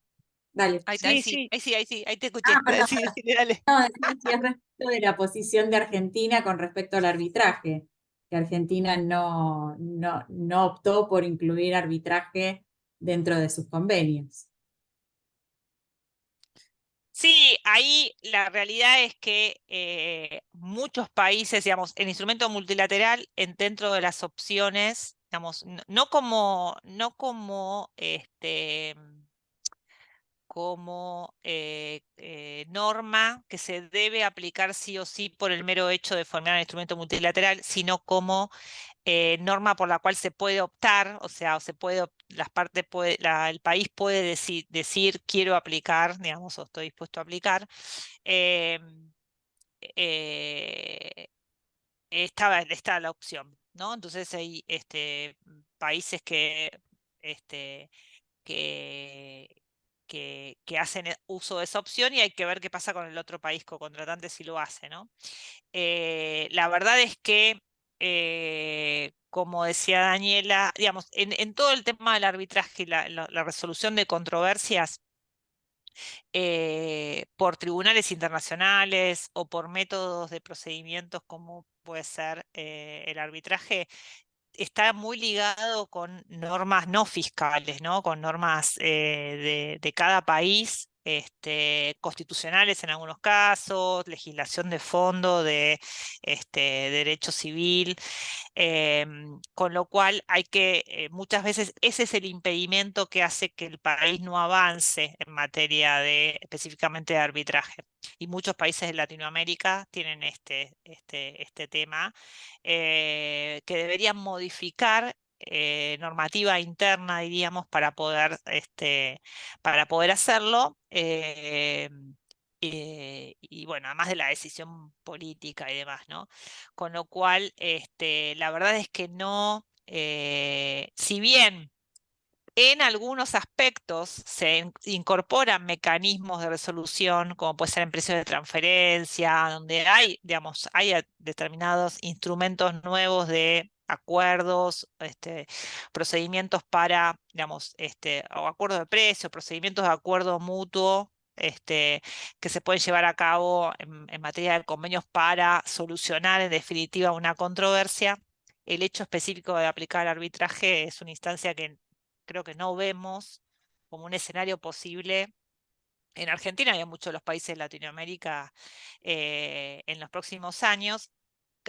dale. Sí, sí. Ahí te Ah, escuché. perdón, Sí, perdón. sí, dale. No, decía si es respecto de la posición de Argentina con respecto al arbitraje, que Argentina no optó por incluir arbitraje dentro de sus convenios. Sí, ahí la realidad es que muchos países, digamos, el instrumento multilateral dentro de las opciones, digamos, no como norma que se debe aplicar sí o sí por el mero hecho de formar un instrumento multilateral, sino como norma por la cual se puede optar, o sea, las partes el país puede decir quiero aplicar, digamos, o estoy dispuesto a aplicar. em, eh, está la opción, ¿no? Entonces hay países este, que, que hacen uso de esa opción y hay que ver qué pasa con el otro país co-contratante si lo hace, ¿no? La verdad es que, como decía Daniela, digamos, en todo el tema del arbitraje y la resolución de controversias por tribunales internacionales o por métodos de procedimientos como puede ser el arbitraje, está muy ligado con normas no fiscales, ¿no? Con normas de cada país, constitucionales en algunos casos, legislación de fondo de derecho civil. Con lo cual hay que, muchas veces ese es el impedimento que hace que el país no avance en materia de específicamente de arbitraje. Y muchos países de Latinoamérica tienen este tema, que deberían modificar normativa interna, diríamos, para poder hacerlo. Y bueno, además de la decisión política y demás, ¿no? Con lo cual, la verdad es que no, si bien en algunos aspectos se incorporan mecanismos de resolución, como puede ser en precios de transferencia, donde hay, digamos, determinados instrumentos nuevos de acuerdos, procedimientos para, digamos, o acuerdos de precio, procedimientos de acuerdo mutuo, que se pueden llevar a cabo en materia de convenios para solucionar en definitiva una controversia. El hecho específico de aplicar arbitraje es una instancia que creo que no vemos como un escenario posible en Argentina y en muchos de los países de Latinoamérica en los próximos años.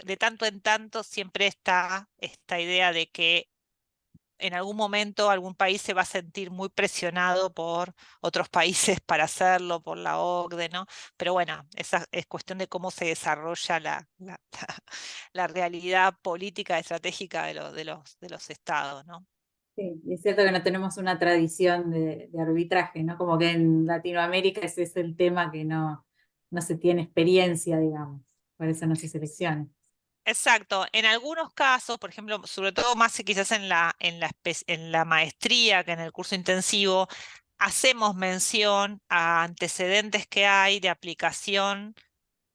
De tanto en tanto siempre está esta idea de que en algún momento algún país se va a sentir muy presionado por otros países para hacerlo, por la OCDE, ¿no? Pero bueno, esa es cuestión de cómo se desarrolla la realidad política estratégica de los estados, ¿no? Sí, y es cierto que no tenemos una tradición de arbitraje, ¿no? Como que en Latinoamérica ese es el tema que no se tiene experiencia, digamos. Por eso no se selecciona. Exacto. En algunos casos, por ejemplo, sobre todo más quizás en la maestría que en el curso intensivo, hacemos mención a antecedentes que hay de aplicación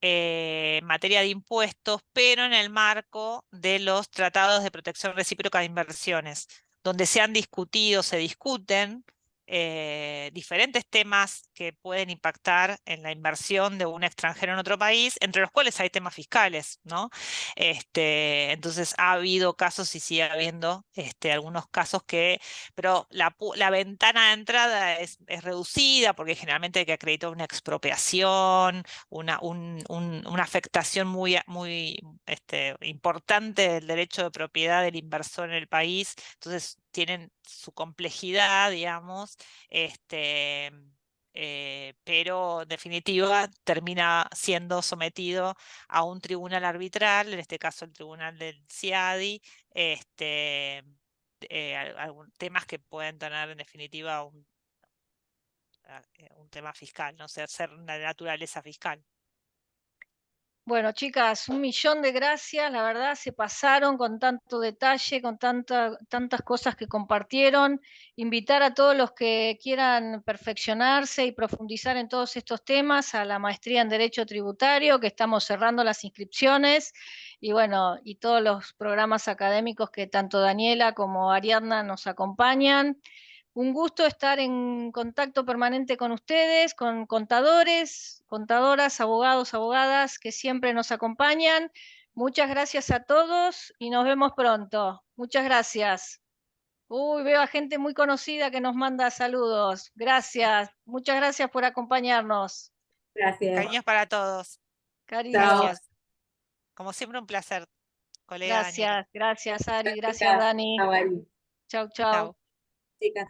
en materia de impuestos, pero en el marco de los tratados de protección recíproca de inversiones, donde se han discutido, se discuten diferentes temas que pueden impactar en la inversión de un extranjero en otro país, entre los cuales hay temas fiscales, ¿no? Entonces ha habido casos y sigue habiendo algunos casos pero la ventana de entrada es reducida porque generalmente hay que acreditar una expropiación, una afectación muy importante del derecho de propiedad del inversor en el país. Entonces tienen su complejidad, digamos, pero en definitiva termina siendo sometido a un tribunal arbitral, en este caso el tribunal del CIADI, temas que pueden tener en definitiva un tema fiscal, no sé, ser una naturaleza fiscal. Bueno, chicas, 1.000.000 de gracias. La verdad, se pasaron con tanto detalle, con tantas cosas que compartieron. Invitar a todos los que quieran perfeccionarse y profundizar en todos estos temas a la maestría en Derecho Tributario, que estamos cerrando las inscripciones. Y bueno, y todos los programas académicos que tanto Daniela como Ariadna nos acompañan. Un gusto estar en contacto permanente con ustedes, con contadores, contadoras, abogados, abogadas que siempre nos acompañan. Muchas gracias a todos y nos vemos pronto. Muchas gracias. Uy, veo a gente muy conocida que nos manda saludos. Gracias. Muchas gracias por acompañarnos. Gracias. Cariños para todos. Cariños. Gracias. Como siempre, un placer, colega Daniela. Gracias, gracias Ari, gracias Dani. Chao, Ari. Chau, chau. Chao. Chicas.